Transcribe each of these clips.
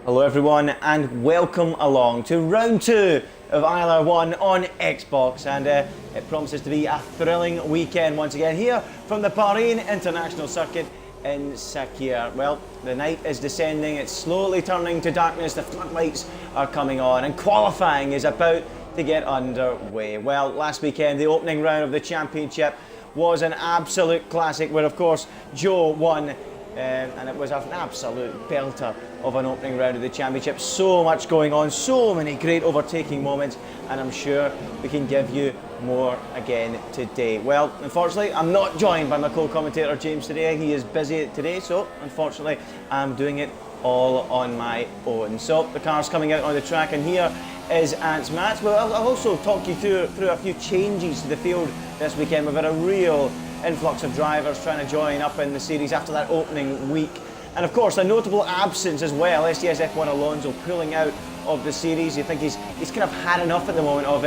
Hello everyone and welcome along to round 2 of ILR1 on Xbox, and it promises to be a thrilling weekend once again here from the Bahrain International Circuit in Sakhir. Well, the night is descending, it's slowly turning to darkness, the floodlights are coming on and qualifying is about to get underway. Well, last weekend the opening round of the championship was an absolute classic where of course Joe won. And it was an absolute belter of an opening round of the championship. So much going on, so many great overtaking moments, and I'm sure we can give you more again today. Well, unfortunately, I'm not joined by my co-commentator James today. He is busy today, so unfortunately, I'm doing it all on my own. So the car's coming out on the track, and here is Ant's match. Well, I'll also talk you through a few changes to the field this weekend. We've had a real influx of drivers trying to join up in the series after that opening week, and of course a notable absence as well. STS F1 Alonso pulling out of the series. You think he's kind of had enough at the moment of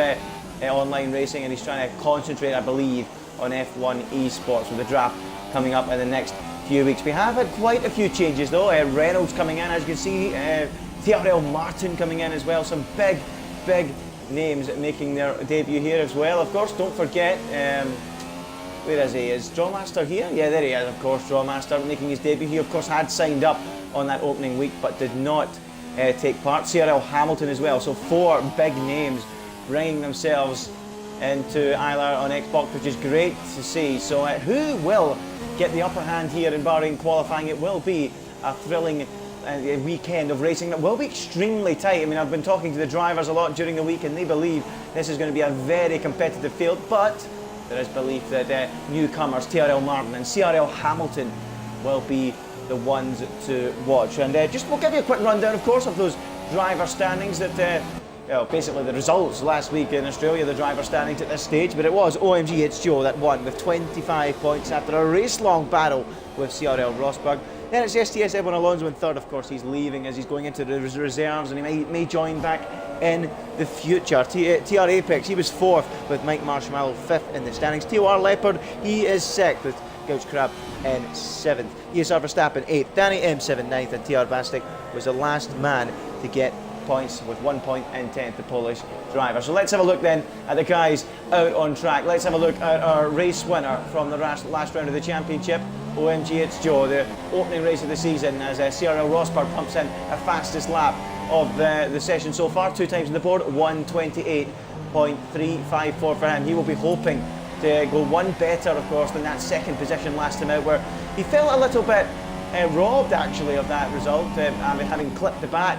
online racing, and he's trying to concentrate, I believe, on F1 eSports with the draft coming up in the next few weeks. We have had quite a few changes though. Reynolds coming in, as you can see, TRL Martin coming in as well. Some big names making their debut here as well. Of course, don't forget, where is he? Is Drawmaster here? Yeah, there he is, of course. Drawmaster making his debut. He, of course, had signed up on that opening week but did not take part. CRL Hamilton as well. So 4 big names bringing themselves into ILR on Xbox, which is great to see. So who will get the upper hand here in Bahrain qualifying? It will be a thrilling weekend of racing that will be extremely tight. I mean, I've been talking to the drivers a lot during the week, and they believe this is going to be a very competitive field, but there is belief that newcomers TRL Martin and CRL Hamilton will be the ones to watch. And we'll give you a quick rundown, of course, of those driver standings that, basically the results last week in Australia, the driver standings at this stage. But it was OMG It's Joe that won with 25 points after a race-long battle with CRL Rosberg. Then it's STS F1 Alonso in third. Of course, he's leaving as he's going into the reserves, and he may join back in the future. TR Apex, he was 4th with Mike Marshmallow 5th in the standings. TOR Leopard, he is 6th with Gouch Crab in 7th. ESR Verstappen 8th, Danny M7 9th, and TR Bastic was the last man to get points with 1 point in 10th, the Polish driver. So let's have a look then at the guys out on track. Let's have a look at our race winner from the last round of the championship. OMG It's Joe, the opening race of the season, as CRL Rosberg pumps in a fastest lap of the session so far, 2 times on the board, 1:28.354 for him. He will be hoping to go one better, of course, than that second position last time out, where he felt a little bit robbed actually of that result, having clipped the back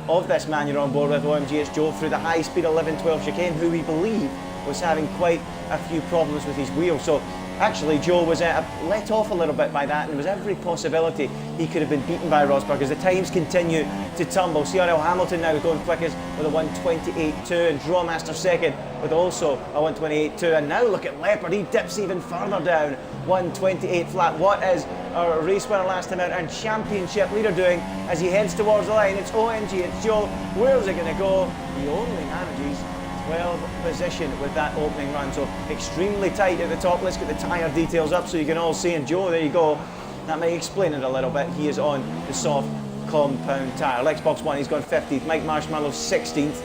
of this man you're on board with, OMG It's Joe, through the high speed 11-12 chicane, who we believe was having quite a few problems with his wheels. So actually, Joe was let off a little bit by that, and there was every possibility he could have been beaten by Rosberg as the times continue to tumble. CRL Hamilton now going quickest with a 1:28.2, and Drawmaster second with also a 1:28.2. And now look at Leopard, he dips even further down, 1:28 flat. What is our race winner last time out and championship leader doing as he heads towards the line? It's OMG It's Joe. Where's it going to go? He only manages 12th position with that opening run, so extremely tight at the top. Let's get the tyre details up so you can all see, and Joe, there you go, that may explain it a little bit. He is on the soft compound tyre. Xbox One, he's gone 50th, Mike Marshmallow 16th,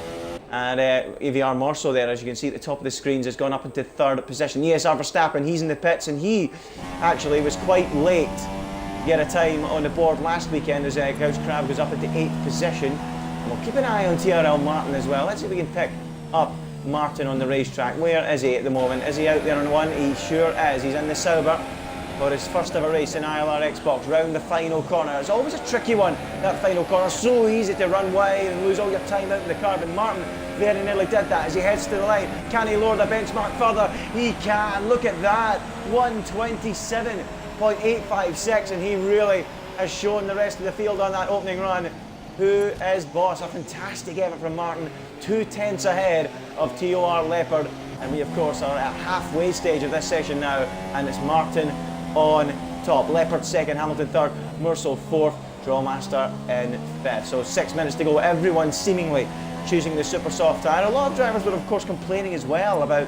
and AVR Morso there, as you can see at the top of the screens, has gone up into 3rd position. ESR Verstappen, he's in the pits, and he actually was quite late to get a time on the board last weekend as Gouch Crab goes up into 8th position. And we'll keep an eye on TRL Martin as well. Let's see if we can pick up Martin on the racetrack. Where is he at the moment? Is he out there on one? He sure is. He's in the Sauber for his first ever race in ILR Xbox, round the final corner. It's always a tricky one, that final corner. So easy to run wide and lose all your time out in the car, but Martin very nearly did that as he heads to the line. Can he lower the benchmark further? He can. Look at that, 1:27.856, and he really has shown the rest of the field on that opening run who is boss. A fantastic effort from Martin, 2/10 ahead of TOR Leopard, and we of course are at halfway stage of this session now, and it's Martin on top. Leopard second, Hamilton third, Murso fourth, Drawmaster in fifth. So 6 minutes to go, everyone seemingly choosing the super soft tyre. A lot of drivers were of course complaining as well about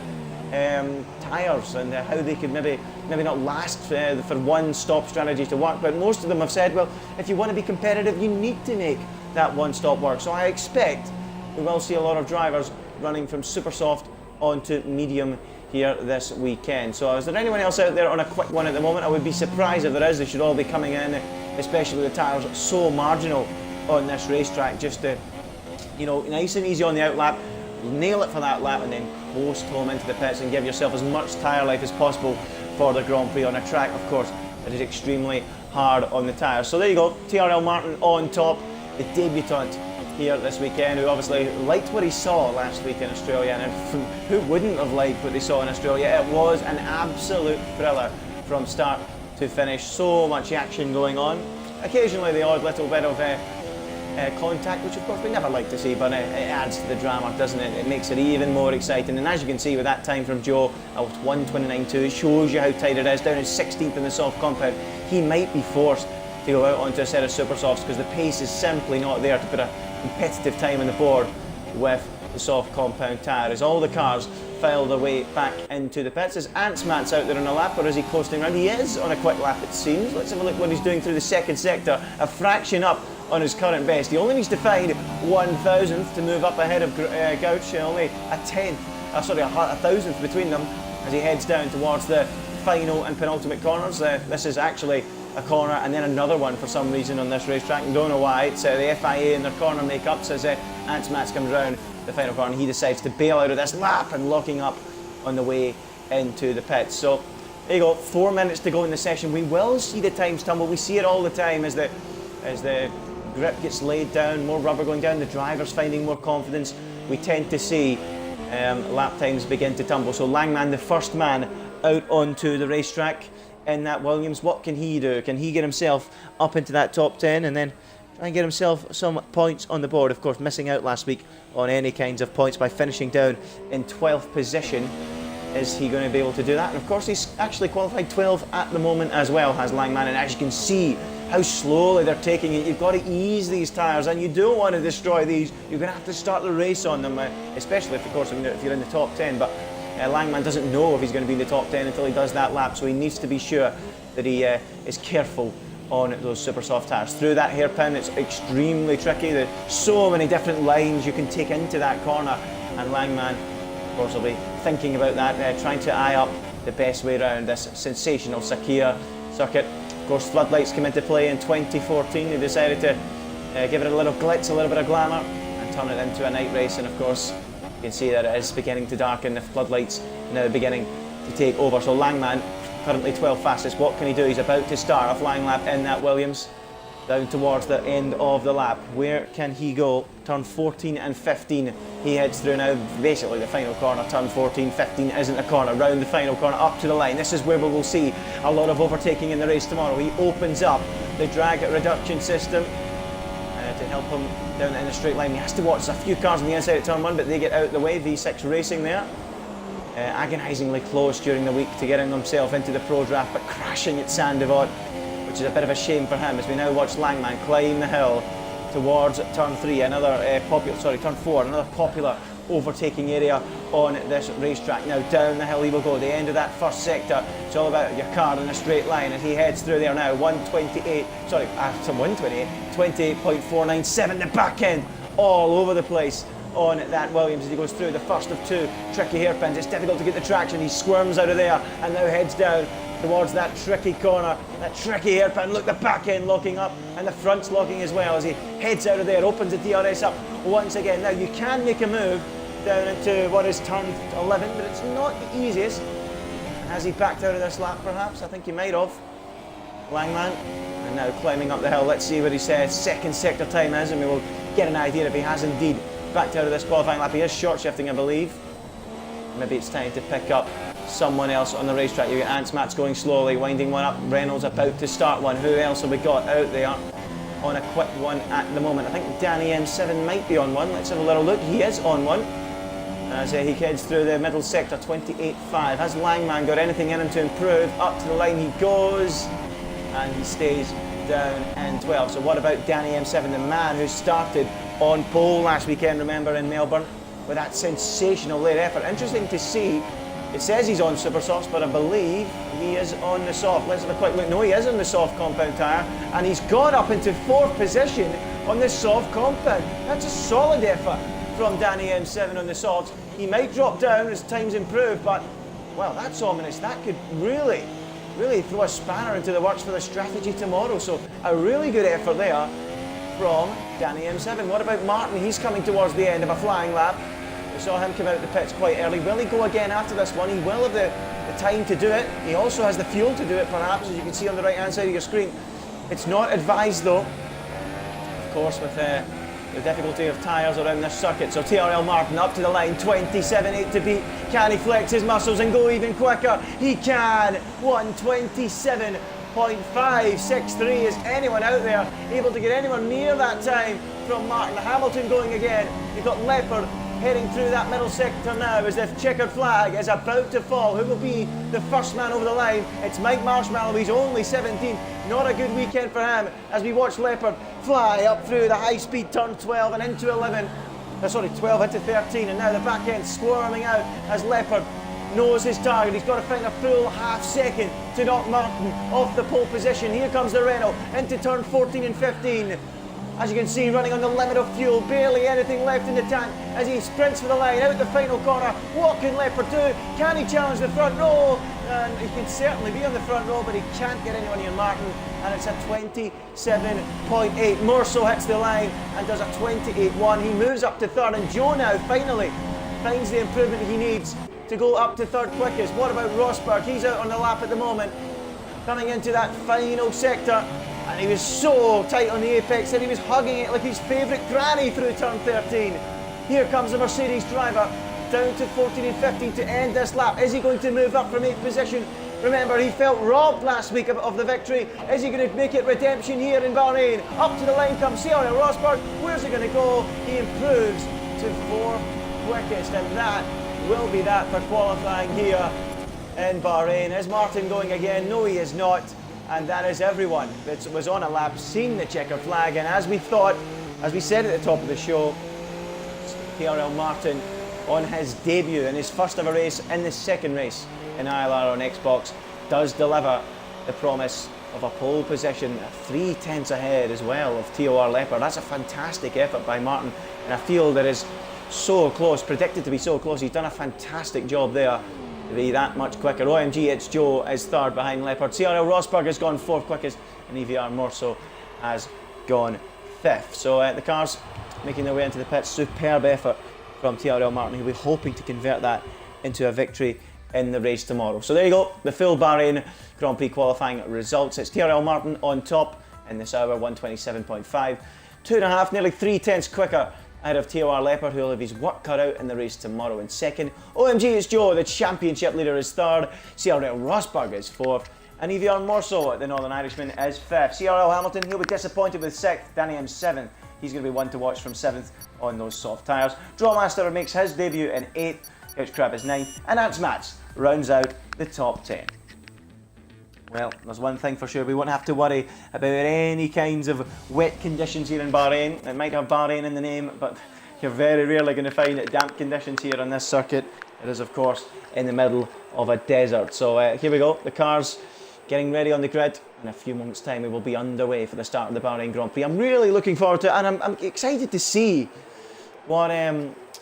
tyres and how they could maybe not last for one stop strategy to work, but most of them have said, well, if you want to be competitive, you need to make that one-stop work. So I expect we will see a lot of drivers running from super soft onto medium here this weekend. So is there anyone else out there on a quick one at the moment? I would be surprised if there is. They should all be coming in, especially with the tyres so marginal on this racetrack, just to, you know, nice and easy on the outlap, nail it for that lap, and then coast home into the pits and give yourself as much tyre life as possible for the Grand Prix on a track, of course, that is extremely hard on the tyres. So there you go, TRL Martin on top, the debutant here this weekend, who obviously liked what he saw last week in Australia, and who wouldn't have liked what they saw in Australia? It was an absolute thriller from start to finish. So much action going on. Occasionally the odd little bit of contact, which of course we never like to see, but it adds to the drama, doesn't it? It makes it even more exciting. And as you can see with that time from Joe, 1:29.2, it shows you how tight it is. Down in 16th in the soft compound, he might be forced to go out onto a set of super softs because the pace is simply not there to put a competitive time on the board with the soft compound tyre. As all the cars file their way back into the pits, as Matt's out there on a lap, or is he coasting around? He is on a quick lap, it seems. Let's have a look what he's doing through the second sector, a fraction up on his current best. He only needs to find 1,000th to move up ahead of Gouch, only a thousandth between them as he heads down towards the final and penultimate corners. This is actually a corner and then another one for some reason on this racetrack. Don't know why. It's the FIA in their corner makeup. Says Ants Mats comes round the final corner. He decides to bail out of this lap and locking up on the way into the pits. So there you go. 4 minutes to go in the session. We will see the times tumble. We see it all the time as the grip gets laid down, more rubber going down, the driver's finding more confidence. We tend to see lap times begin to tumble. So Langman, the first man out onto the racetrack in that Williams, what can he do? Can he get himself up into that top 10 and then try and get himself some points on the board? Of course, missing out last week on any kinds of points by finishing down in 12th position. Is he going to be able to do that? And of course, he's actually qualified 12 at the moment as well, has Langman. And as you can see how slowly they're taking it, you've got to ease these tyres, and you don't want to destroy these. You're going to have to start the race on them, especially if, of course, if you're in the top 10. But Langman doesn't know if he's going to be in the top 10 until he does that lap, so he needs to be sure that he is careful on those super soft tyres. Through that hairpin, it's extremely tricky. There's so many different lines you can take into that corner, and Langman, of course, will be thinking about that, trying to eye up the best way around this sensational Sakhir circuit. Of course, floodlights came into play in 2014. They decided to give it a little glitz, a little bit of glamour, and turn it into a night race. And of course, you can see that it is beginning to darken. The floodlights now beginning to take over. So Langman, currently 12th fastest. What can he do? He's about to start a flying lap in that Williams, down towards the end of the lap. Where can he go? Turn 14 and 15. He heads through now, basically the final corner. Turn 14, 15 isn't a corner. Round the final corner, up to the line. This is where we will see a lot of overtaking in the race tomorrow. He opens up the drag reduction system to help him down in a straight line. He has to watch a few cars on the inside at turn 1, but they get out of the way. V6 Racing there. Agonisingly close during the week to getting himself into the pro draft, but crashing at Sandevot, which is a bit of a shame for him, as we now watch Langman climb the hill towards turn 3, turn 4, another popular overtaking area on this racetrack. Now down the hill he will go, the end of that first sector. It's all about your car in a straight line as he heads through there now. 28.497, the back end all over the place on that Williams as he goes through the first of two tricky hairpins. It's difficult to get the traction. He squirms out of there and now heads down towards that tricky corner, that tricky hairpin. Look, the back end locking up and the front's locking as well as he heads out of there, opens the DRS up once again. Now you can make a move down into what is turn 11, but it's not the easiest. Has he backed out of this lap perhaps? I think he might have. Langman, and now climbing up the hill. Let's see what he says second sector time is, and we will get an idea if he has indeed backed out of this qualifying lap. He is short shifting, I believe. Maybe it's time to pick up someone else on the racetrack. You get Ants Mats going slowly, winding one up. Reynolds about to start one. Who else have we got out there on a quick one at the moment? I think Danny M7 might be on one. Let's have a little look. He is on one as he heads through the middle sector, 28.5. Has Langman got anything in him to improve? Up to the line he goes, and he stays down in 12. So what about Danny M7, the man who started on pole last weekend, remember, in Melbourne, with that sensational late effort? Interesting to see It says he's on super softs, but I believe he is on the soft. Let's have a quick look. No, he is on the soft compound tyre, and he's gone up into 4th position on the soft compound. That's a solid effort from Danny M7 on the softs. He might drop down as times improve, but, well, that's ominous. That could really throw a spanner into the works for the strategy tomorrow. So a really good effort there from Danny M7. What about Martin? He's coming towards the end of a flying lap. We saw him come out of the pits quite early. Will he go again after this one? He will have the time to do it. He also has the fuel to do it, perhaps, as you can see on the right-hand side of your screen. It's not advised, though, of course, with the difficulty of tyres around this circuit. So TRL Martin up to the line, 27.8 to beat. Can he flex his muscles and go even quicker? He can. 1:27.563. Is anyone out there able to get anywhere near that time from Martin? Hamilton going again. You've got Leopard heading through that middle sector now as the checkered flag is about to fall. Who will be the first man over the line? It's Mike Marshmallow. He's only 17. Not a good weekend for him as we watch Leopard fly up through the high-speed turn 12 and into 11. 12 into 13, and now the back end squirming out as Leopard knows his target. He's got to find a full half second to knock Martin off the pole position. Here comes the Renault into turn 14 and 15. As you can see, running on the limit of fuel, barely anything left in the tank as he sprints for the line, out the final corner. What can Leopard do? Can he challenge the front row? And he can certainly be on the front row, but he can't get anyone near Martin, and it's a 27.8. Morso hits the line and does a 28.1. He moves up to third, and Joe now finally finds the improvement he needs to go up to third quickest. What about Rosberg? He's out on the lap at the moment, coming into that final sector. And he was so tight on the apex that he was hugging it like his favourite granny through turn 13. Here comes the Mercedes driver, down to 14 and 15 to end this lap. Is he going to move up from 8th position? Remember, he felt robbed last week of the victory. Is he going to make it redemption here in Bahrain? Up to the line comes Cyril Rosberg. Where's he going to go? He improves to 4th quickest, and that will be that for qualifying here in Bahrain. Is Martin going again? No, he is not. And that is everyone that was on a lap, seen the checker flag, and as we thought, as we said at the top of the show, TRL Martin on his debut in his first ever race in the second race in ILR on Xbox does deliver the promise of a pole position, 3/10 ahead as well of TOR Leopard. That's a fantastic effort by Martin in a field that is so close, predicted to be so close. He's done a fantastic job there to be that much quicker. OMG, it's Joe is third behind Leopard. CRL Rosberg has gone 4th quickest, and EVR Morso has gone 5th. So the cars making their way into the pits. Superb effort from TRL Martin. He'll be hoping to convert that into a victory in the race tomorrow. So there you go, the full Bahrain Grand Prix qualifying results. It's TRL Martin on top in this hour, 1:27.5. 2.5, nearly 3/10 quicker ahead of TOR Leopard, who will have his work cut out in the race tomorrow in second. OMG, it's Joe, the championship leader, is third. CRL Rosberg is 4th. And EVR Morso, the Northern Irishman, is 5th. CRL Hamilton, he'll be disappointed with 6th. Danny M7, he's going to be one to watch from 7th on those soft tyres. Drawmaster makes his debut in 8th. Couch Crab is 9th. And Ants Mats rounds out the top 10. Well, there's one thing for sure, we won't have to worry about any kinds of wet conditions here in Bahrain. It might have Bahrain in the name, but you're very rarely going to find damp conditions here on this circuit. It is, of course, in the middle of a desert. So here we go, the cars getting ready on the grid. In a few moments' time, we will be underway for the start of the Bahrain Grand Prix. I'm really looking forward to it, and I'm excited to see what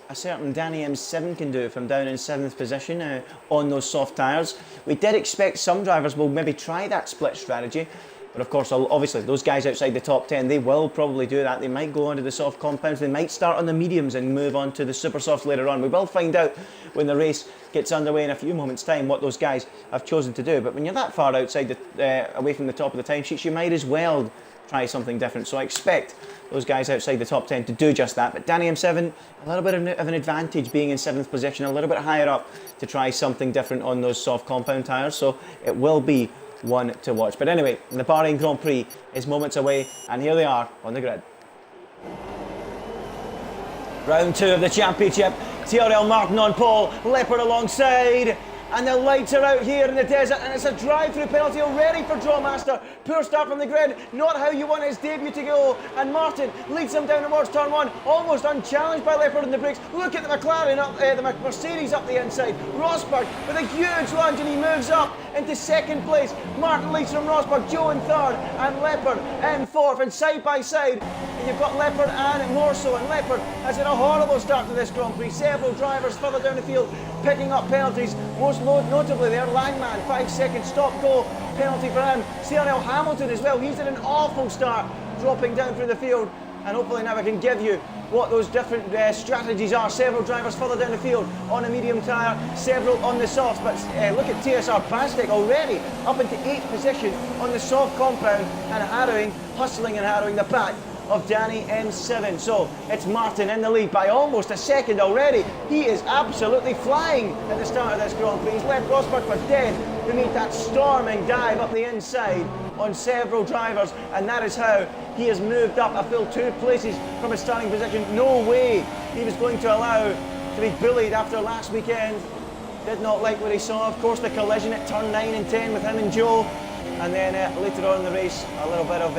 a certain Danny M7 can do from down in 7th position on those soft tyres. We did expect some drivers will maybe try that split strategy, but of course, obviously, those guys outside the top 10, they will probably do that. They might go onto the soft compounds, they might start on the mediums and move on to the super softs later on. We will find out when the race gets underway in a few moments' time what those guys have chosen to do. But when you're that far outside, away from the top of the timesheets, you might as well try something different. So I expect those guys outside the top 10 to do just that. But Danny M7, a little bit of an advantage being in 7th position, a little bit higher up to try something different on those soft compound tyres. So it will be one to watch. But anyway, the Bahrain Grand Prix is moments away, and here they are on the grid. Round 2 of the championship. TRL Martin on pole, Leopard alongside, and the lights are out here in the desert, and it's a drive-through penalty already for Drawmaster. Poor start from the grid, not how you want his debut to go, and Martin leads him down towards turn 1, almost unchallenged by Leopard in the brakes. Look at the McLaren, the Mercedes up the inside. Rosberg with a huge lunge, and he moves up into second place. Martin leads from Rosberg, Joe in third, and Leopard in fourth, and side by side you've got Leopard and Morso, and Leopard has had a horrible start to this Grand Prix. Several drivers further down the field picking up penalties, most notably there Langman, 5 second stop go penalty for him. CRL Hamilton as well, he's had an awful start dropping down through the field, and hopefully now I can give you what those different strategies are. Several drivers further down the field on a medium tyre, several on the softs, but look at TSR Bastek already up into 8th position on the soft compound and hustling and harrowing the back of Danny M7. So it's Martin in the lead by almost a second already. He is absolutely flying at the start of this Grand Prix. He's left Rosberg for dead, who made that storming dive up the inside on several drivers, and that is how he has moved up a full 2 places from his starting position. No way he was going to allow to be bullied after last weekend. Did not like what he saw. Of course, the collision at turn 9 and 10 with him and Joe, and then later on in the race a little bit of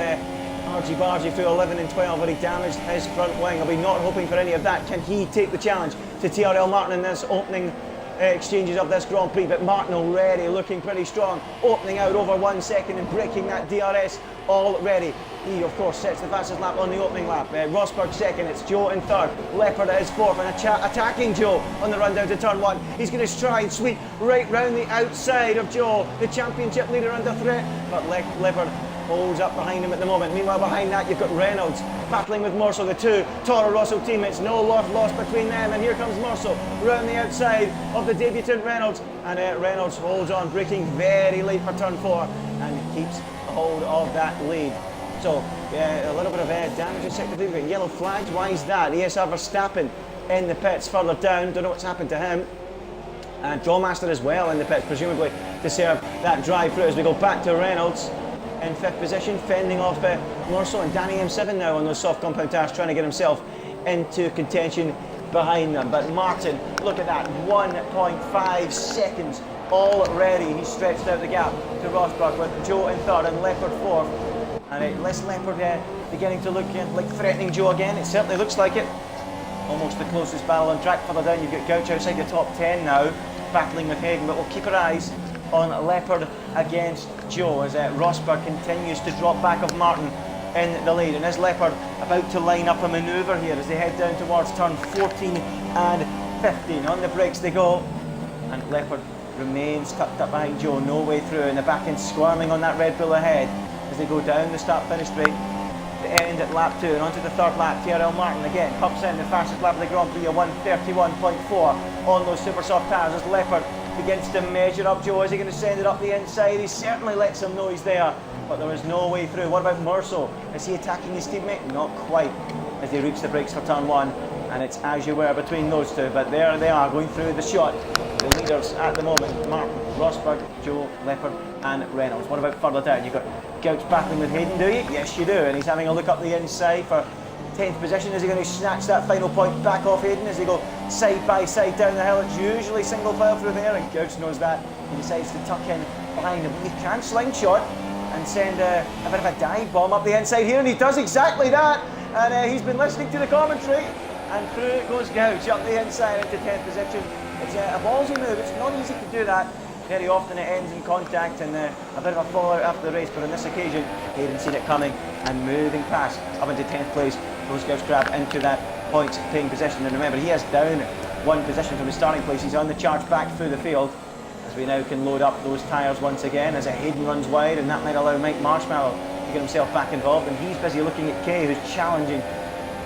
argy-bargy through 11 and 12 where he damaged his front wing. I'll be not hoping for any of that. Can he take the challenge to TRL Martin in this opening exchanges of this Grand Prix? But Martin already looking pretty strong, opening out over 1 second and breaking that DRS already. He of course sets the fastest lap on the opening lap. Rosberg second, it's Joe in third, Leopard is fourth, and attacking Joe on the run down to turn 1. He's going to try and sweep right round the outside of Joe, the championship leader, under threat, but Leopard holds up behind him at the moment. Meanwhile, behind that you've got Reynolds battling with Morso, the two Toro Rosso teammates. No love lost between them, and here comes Morso round the outside of the debutant Reynolds, and Reynolds holds on, braking very late for turn 4 and keeps a hold of that lead. So a little bit of damage in sector 3. We've got yellow flags. Why is that? ESR Verstappen in the pits further down. Don't know what's happened to him. And Drawmaster as well in the pits, presumably to serve that drive through as we go back to Reynolds in 5th position, fending off Morso, and Danny M7 now on those soft compound tires, trying to get himself into contention behind them. But Martin, look at that, 1.5 seconds already. He's stretched out the gap to Rosberg with Joe in third and Leopard fourth. And Les Leopard beginning to look like threatening Joe again. It certainly looks like it. Almost the closest battle on track. Further down you've got Gouch outside the top 10 now, battling with Hagen, but we'll keep our eyes on Leopard against Joe as Rosberg continues to drop back of Martin in the lead, and is Leopard about to line up a manoeuvre here as they head down towards turn 14 and 15. On the brakes they go, and Leopard remains tucked up behind Joe, no way through, and the back end squirming on that Red Bull ahead as they go down the start-finish straight. The end at lap 2 and onto the third lap. TRL Martin again cups in the fastest lap of the Grand Prix, a 1:31.4 on those super soft tyres as Leopard begins to measure up Joe. Is he going to send it up the inside? He certainly lets him know he's there, but there is no way through. What about Morso? Is he attacking his teammate? Not quite, as they reach the brakes for turn 1, and it's as you were between those two, but there they are going through the shot. The leaders at the moment, Martin, Rosberg, Joe, Leopard and Reynolds. What about further down? You've got Gouch battling with Hayden, do you? Yes you do, and he's having a look up the inside for 10th position. Is he going to snatch that final point back off Hayden as they go side by side down the hill? It's usually single file through there, and Gouch knows that. He decides to tuck in behind him. He can slingshot and send a bit of a dive bomb up the inside here, and he does exactly that. And he's been listening to the commentary, and through it goes Gouch up the inside into 10th position. It's a ballsy move. It's not easy to do that. Very often it ends in contact and a bit of a fallout after the race, but on this occasion, Hayden seen it coming and moving past up into 10th place. Goes Gouch grab into that points paying position, and remember he is down 1 position from his starting place. He's on the charge back through the field as we now can load up those tyres once again as Hayden runs wide, and that might allow Mike Marshmallow to get himself back involved, and he's busy looking at Kay, who's challenging,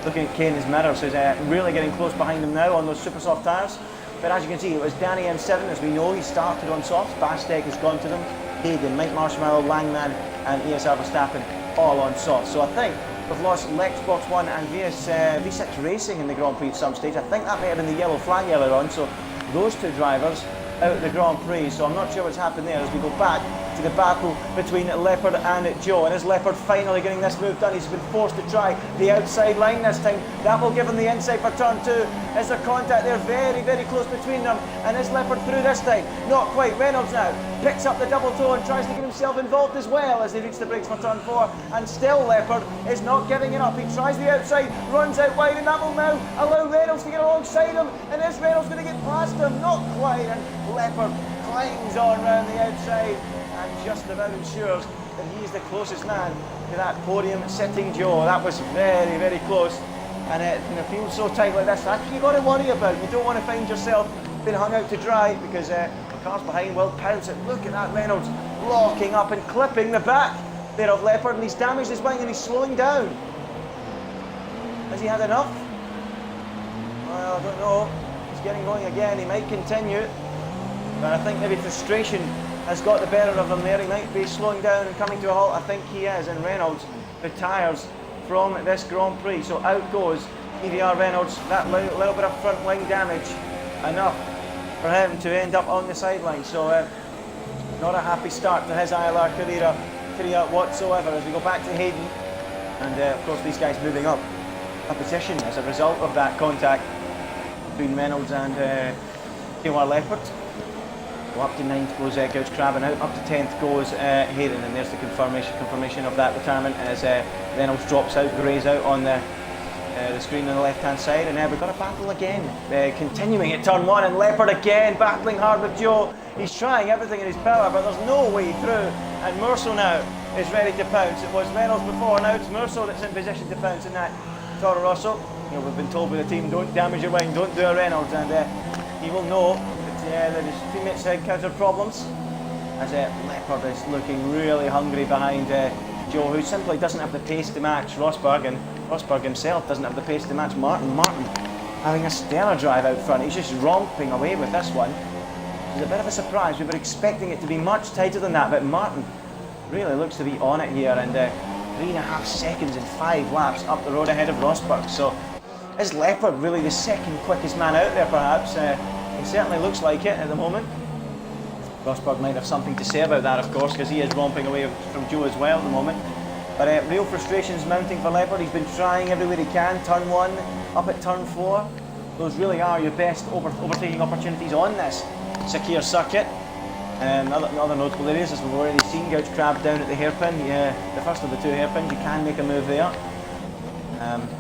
looking at Kay in his mirror, so he's really getting close behind him now on those super soft tyres. But as you can see, it was Danny M7, as we know, he started on softs. Bastek has gone to them. Hayden, Mike Marshmallow, Langman and ESR Verstappen all on softs. So I think we've lost Xbox One and V6 Racing in the Grand Prix at some stage. I think that may have been the yellow flag earlier on. So those two drivers out of the Grand Prix. So I'm not sure what's happened there as we go back to the battle between Leopard and Joe. And is Leopard finally getting this move done? He's been forced to try the outside line this time. That will give him the inside for turn 2. Is there contact there? Very, very close between them. And is Leopard through this time? Not quite. Reynolds now picks up the double toe and tries to get himself involved as well as they reach the brakes for turn 4. And still Leopard is not giving it up. He tries the outside, runs out wide, and that will now allow Reynolds to get alongside him. And is Reynolds going to get past him? Not quite. And Leopard climbs on round the outside and just about ensures that he is the closest man to that podium sitting Joe. That was very, very close. And in a field so tight like this, that's what you've got to worry about. You don't want to find yourself being hung out to dry because the cars behind will pounce it. Look at that, Reynolds locking up and clipping the back there of Leopard, and he's damaged his wing and he's slowing down. Has he had enough? Well, I don't know. He's getting going again. He might continue. But I think maybe frustration has got the better of him there. He might be slowing down and coming to a halt. I think he is. And Reynolds retires from this Grand Prix. So out goes EDR Reynolds. That little bit of front wing damage, enough for him to end up on the sideline. So not a happy start to his ILR career whatsoever as we go back to Hayden. And of course these guys moving up a position as a result of that contact between Reynolds and Leopard. Go up to 9th goes Gouch Crab, and out up to 10th goes Hayden, and there's the confirmation of that retirement as Reynolds drops out, greys out on the screen on the left hand side. And we've got a battle again, continuing at turn 1, and Leopard again battling hard with Joe. He's trying everything in his power, but there's no way through, and Merceau now is ready to pounce. It was Reynolds before, now it's Merceau that's in position to pounce in that Toro Rosso. You know, we've been told by the team, don't damage your wing, don't do a Reynolds, and he will know that his teammates encountered problems as Leopard is looking really hungry behind Joe, who simply doesn't have the pace to match Rosberg, and Rosberg himself doesn't have the pace to match Martin. Martin having a stellar drive out front. He's just romping away with this one. It's a bit of a surprise. We were expecting it to be much tighter than that, but Martin really looks to be on it here, and 3.5 seconds in 5 laps up the road ahead of Rosberg. So is Leopard really the second quickest man out there perhaps? He certainly looks like it at the moment. Rosberg might have something to say about that, of course, because he is romping away from Joe as well at the moment. But real frustrations mounting for Leopard. He's been trying everywhere he can. Turn 1, up at turn 4. Those really are your best overtaking opportunities on this Sakir circuit. Other notable areas, as we've already seen, Gouch Crab down at the hairpin. Yeah, the first of the 2 hairpins. You can make a move there.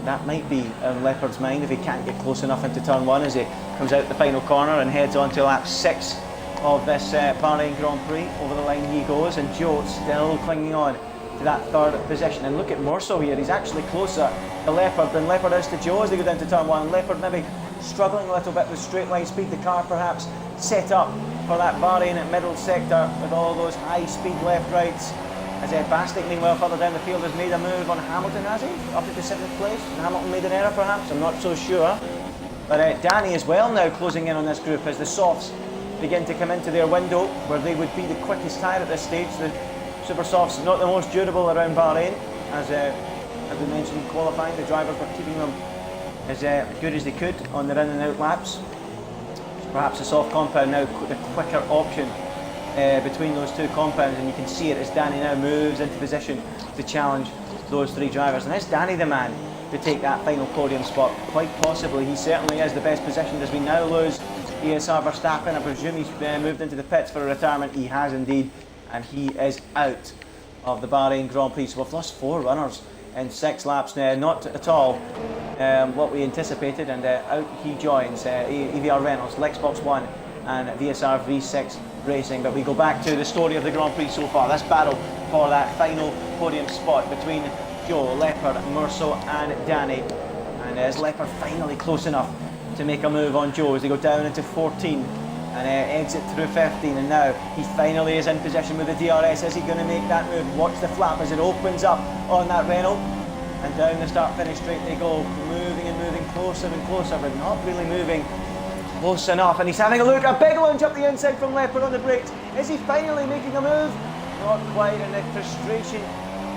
That might be on Leopard's mind if he can't get close enough into turn 1 as he comes out the final corner and heads on to lap 6 of this Bahrain Grand Prix. Over the line he goes, and Joe still clinging on to that 3rd position. And look at Merceau here, he's actually closer to Leopard than Leopard is to Joe as they go down to turn 1. Leopard maybe struggling a little bit with straight line speed. The car perhaps set up for that Bahrain at middle sector with all those high speed left rights. As Bastic, meanwhile, further down the field, has made a move on Hamilton, has he? Up to the 7th place. Hamilton made an error, perhaps? I'm not so sure. But Danny as well now closing in on this group as the softs begin to come into their window where they would be the quickest tyre at this stage. The Super Softs not the most durable around Bahrain. As we mentioned in qualifying, the drivers were keeping them as good as they could on their in and out laps. So perhaps the soft compound now the quicker option between those 2 compounds, and you can see it as Danny now moves into position to challenge those 3 drivers. And is Danny the man to take that final podium spot? Quite possibly. He certainly is the best positioned as we now lose ESR Verstappen. I presume he's moved into the pits for a retirement. He has indeed, and he is out of the Bahrain Grand Prix. So we've lost 4 runners in 6 laps now. Not at all what we anticipated, and out he joins EVR Reynolds, Xbox One and VSR V6 Racing. But we go back to the story of the Grand Prix so far, this battle for that final podium spot between Joe, Leopard, Merceau and Danny. And is Leopard finally close enough to make a move on Joe as they go down into 14 and exit through 15, and now he finally is in position with the DRS. Is he going to make that move? Watch the flap as it opens up on that Renault, and down the start-finish straight they go, moving and moving closer and closer, but not really moving close enough. And he's having a look, a big lunge up the inside from Leopard on the brakes. Is he finally making a move? Not quite, and the frustration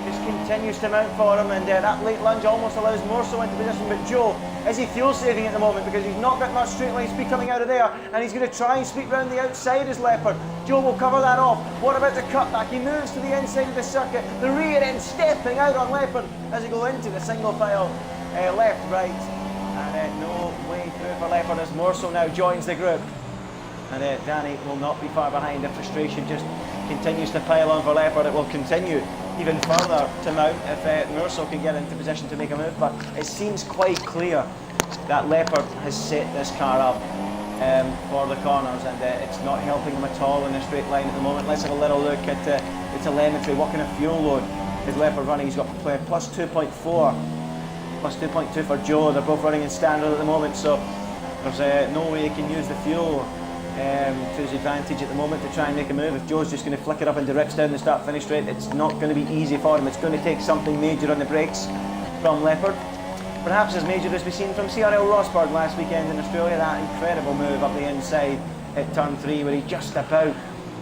just continues to mount for him, and that late lunge almost allows Morso into position. But Joe, is he fuel saving at the moment because he's not got much straight line speed coming out of there, and he's going to try and sweep round the outside as Leopard. Joe will cover that off. What about the cutback? He moves to the inside of the circuit, the rear end stepping out on Leopard as he go into the single file left, right, and no way through for Leopard as Morso now joins the group. And Danny will not be far behind. The frustration just continues to pile on for Leopard. It will continue even further to mount if Morso can get into position to make a move, but it seems quite clear that Leopard has set this car up for the corners, and it's not helping him at all in a straight line at the moment. Let's have a little look at the telemetry. What kind of fuel load is Leopard running? He's got plus 2.4, plus 2.2 for Joe. They're both running in standard at the moment, so there's no way he can use the fuel to his advantage at the moment to try and make a move. If Joe's just going to flick it up and directs down the start-finish straight, it's not going to be easy for him. It's going to take something major on the brakes from Leopard. Perhaps as major as we've seen from CRL Rosberg last weekend in Australia, that incredible move up the inside at turn 3 where he just about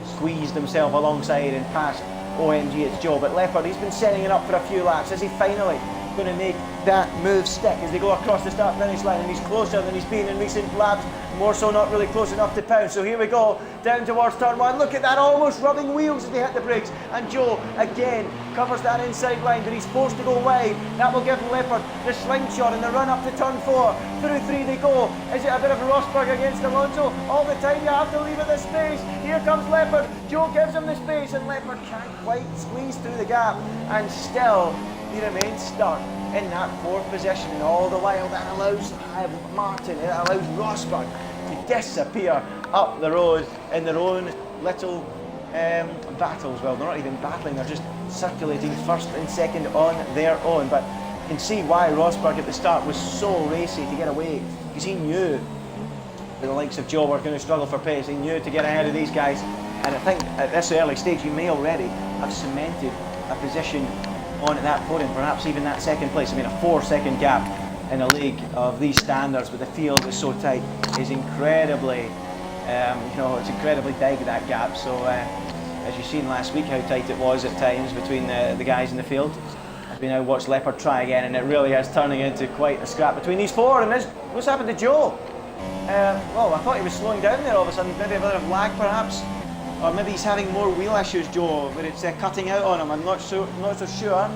squeezed himself alongside and passed OMG, it's Joe. But Leopard, he's been setting it up for a few laps. Is he finally going to make that move stick as they go across the start-finish line? And he's closer than he's been in recent laps. More so not really close enough to pound. So here we go, down towards turn 1. Look at that, almost rubbing wheels as they hit the brakes. And Joe, again, covers that inside line, but he's forced to go wide. That will give Leopard the slingshot in the run up to turn 4. Through 3 they go. Is it a bit of Rosberg against Alonso? All the time you have to leave it the space. Here comes Leopard. Joe gives him the space, and Leopard can't quite squeeze through the gap. And still, he remains stuck in that 4th position, and all the while that allows Martin, it allows Rosberg to disappear up the road in their own little battles. Well, they're not even battling, they're just circulating first and second on their own. But you can see why Rosberg at the start was so racy to get away, because he knew that the likes of Joe were going to struggle for pace. He knew to get ahead of these guys, and I think at this early stage he may already have cemented a position on at that podium, perhaps even that 2nd place. I mean, a 4-second gap in a league of these standards, but the field is so tight, is incredibly, it's incredibly big, that gap. So as you've seen last week how tight it was at times between the guys in the field, as we now watch Leopard try again, and it really is turning into quite a scrap between these 4. And what's happened to Joe? Well, I thought he was slowing down there all of a sudden, maybe a bit of lag perhaps. Or maybe he's having more wheel issues, Joe, where it's cutting out on him. I'm not so sure.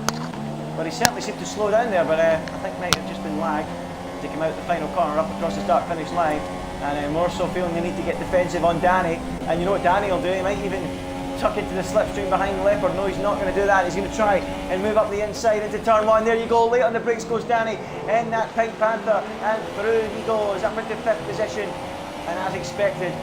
But he certainly seemed to slow down there, but I think might have just been lag to come out the final corner up across the start-finish line. And more so feeling the need to get defensive on Danny. And you know what Danny will do? He might even tuck into the slipstream behind Leopard. No, he's not going to do that. He's going to try and move up the inside into turn 1. There you go, late on the brakes goes Danny in that Pink Panther. And through he goes, up into 5th position. And as expected,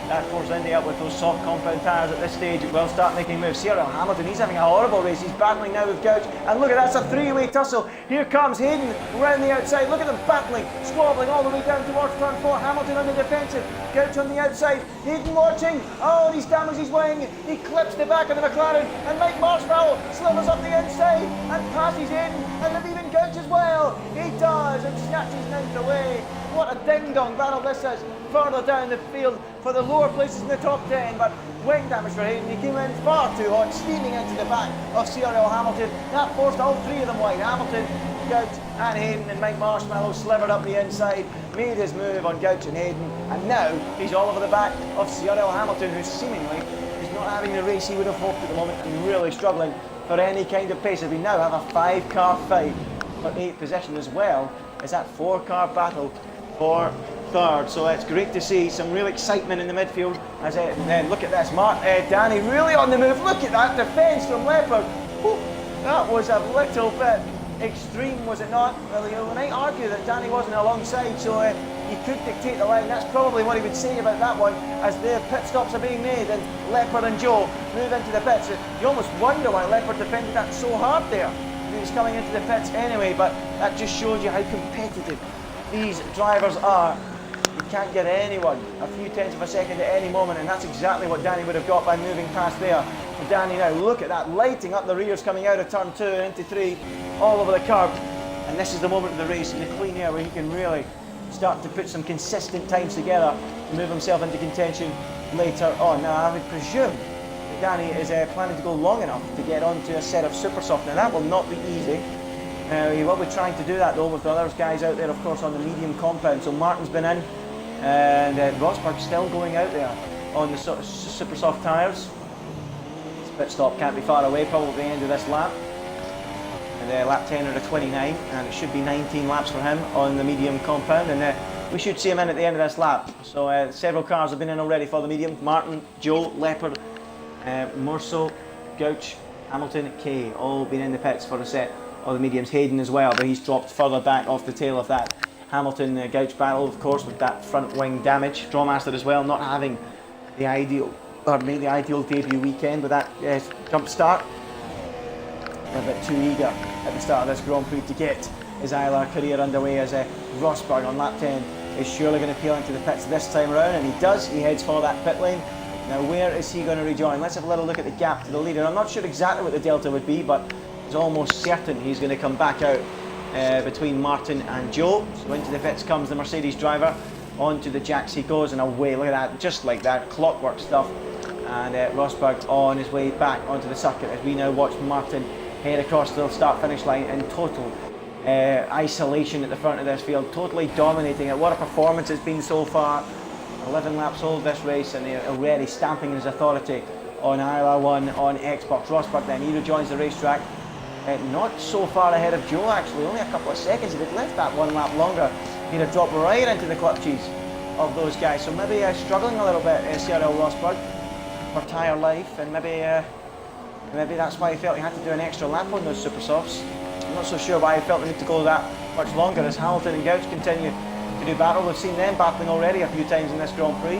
that forced Indy up with those soft compound tyres at this stage. It will start making moves. Cyril Hamilton, he's having a horrible race. He's battling now with Gouch. And look at that, it's a 3-way tussle. Here comes Hayden round the outside. Look at them battling, squabbling all the way down towards turn 4. Hamilton on the defensive, Gouch on the outside. Hayden watching. Oh, he's damaged his wing. He clips the back of the McLaren. And Mike Marshmallow slithers up the inside and passes Hayden and leaving Gouch as well. He does, and snatches 9th away. What a ding-dong battle this is. Further down the field for the lower places in the top 10, but wing damage for Hayden. He came in far too hot, steaming into the back of CRL Hamilton. That forced all 3 of them wide. Hamilton, Gouch and Hayden, and Mike Marshmallow slivered up the inside, made his move on Gouch and Hayden, and now he's all over the back of CRL Hamilton, who seemingly is not having the race he would have hoped at the moment, and really struggling for any kind of pace. As we now have a 5-car fight for 8th position, as well as that 4-car battle for 3rd. So it's great to see some real excitement in the midfield. As then look at this, Danny really on the move. Look at that defence from Leopard. Whew, that was a little bit extreme, was it not? Well, you might argue that Danny wasn't alongside, so he could dictate the line. That's probably what he would say about that one, as their pit stops are being made and Leopard and Joe move into the pits. You almost wonder why Leopard defended that so hard there. He was coming into the pits anyway, but that just shows you how competitive these drivers are. You can't get anyone a few tenths of a second at any moment, and that's exactly what Danny would have got by moving past there. And Danny now, look at that, lighting up the rears coming out of turn 2 and into 3, all over the curb. And this is the moment of the race in the clean air where he can really start to put some consistent times together and move himself into contention later on. Now, I would presume that Danny is planning to go long enough to get onto a set of super soft. Now that will not be easy. He will be trying to do that though with the other guys out there, of course, on the medium compound. So Martin's been in, and Rosberg's still going out there on the super soft tyres. His pit stop can't be far away, probably the end of this lap. And lap 10 out of 29, and it should be 19 laps for him on the medium compound. And we should see him in at the end of this lap. So several cars have been in already for the medium. Martin, Joe, Leopard, Murso, Gouch, Hamilton, Kay, all been in the pits for a set of the mediums. Hayden as well, but he's dropped further back off the tail of that Hamilton Gouch battle, of course, with that front wing damage. Drawmaster as well, not having the ideal debut weekend with that jump start. A bit too eager at the start of this Grand Prix to get his ILR career underway, as Rosberg on lap 10 is surely going to peel into the pits this time around, and he does. He heads for that pit lane. Now where is he going to rejoin? Let's have a little look at the gap to the leader. I'm not sure exactly what the delta would be, but it's almost certain he's going to come back out between Martin and Joe. So into the pits comes the Mercedes driver, onto the jacks he goes, and away. Look at that, just like that, clockwork stuff. And Rosberg on his way back onto the circuit as we now watch Martin head across the start-finish line in total isolation at the front of this field, totally dominating it. What a performance it's been so far. 11 laps old this race, and already stamping his authority on ILR1 on Xbox. Rosberg then, he rejoins the racetrack. Not so far ahead of Joe actually, only a couple of seconds. If he'd left that one lap longer, he'd have dropped right into the clutches of those guys. So maybe struggling a little bit, CRL Rosberg, for tyre life, and maybe that's why he felt he had to do an extra lap on those super softs. I'm not so sure why he felt the need to go that much longer as Hamilton and Gouch continue to do battle. We've seen them battling already a few times in this Grand Prix.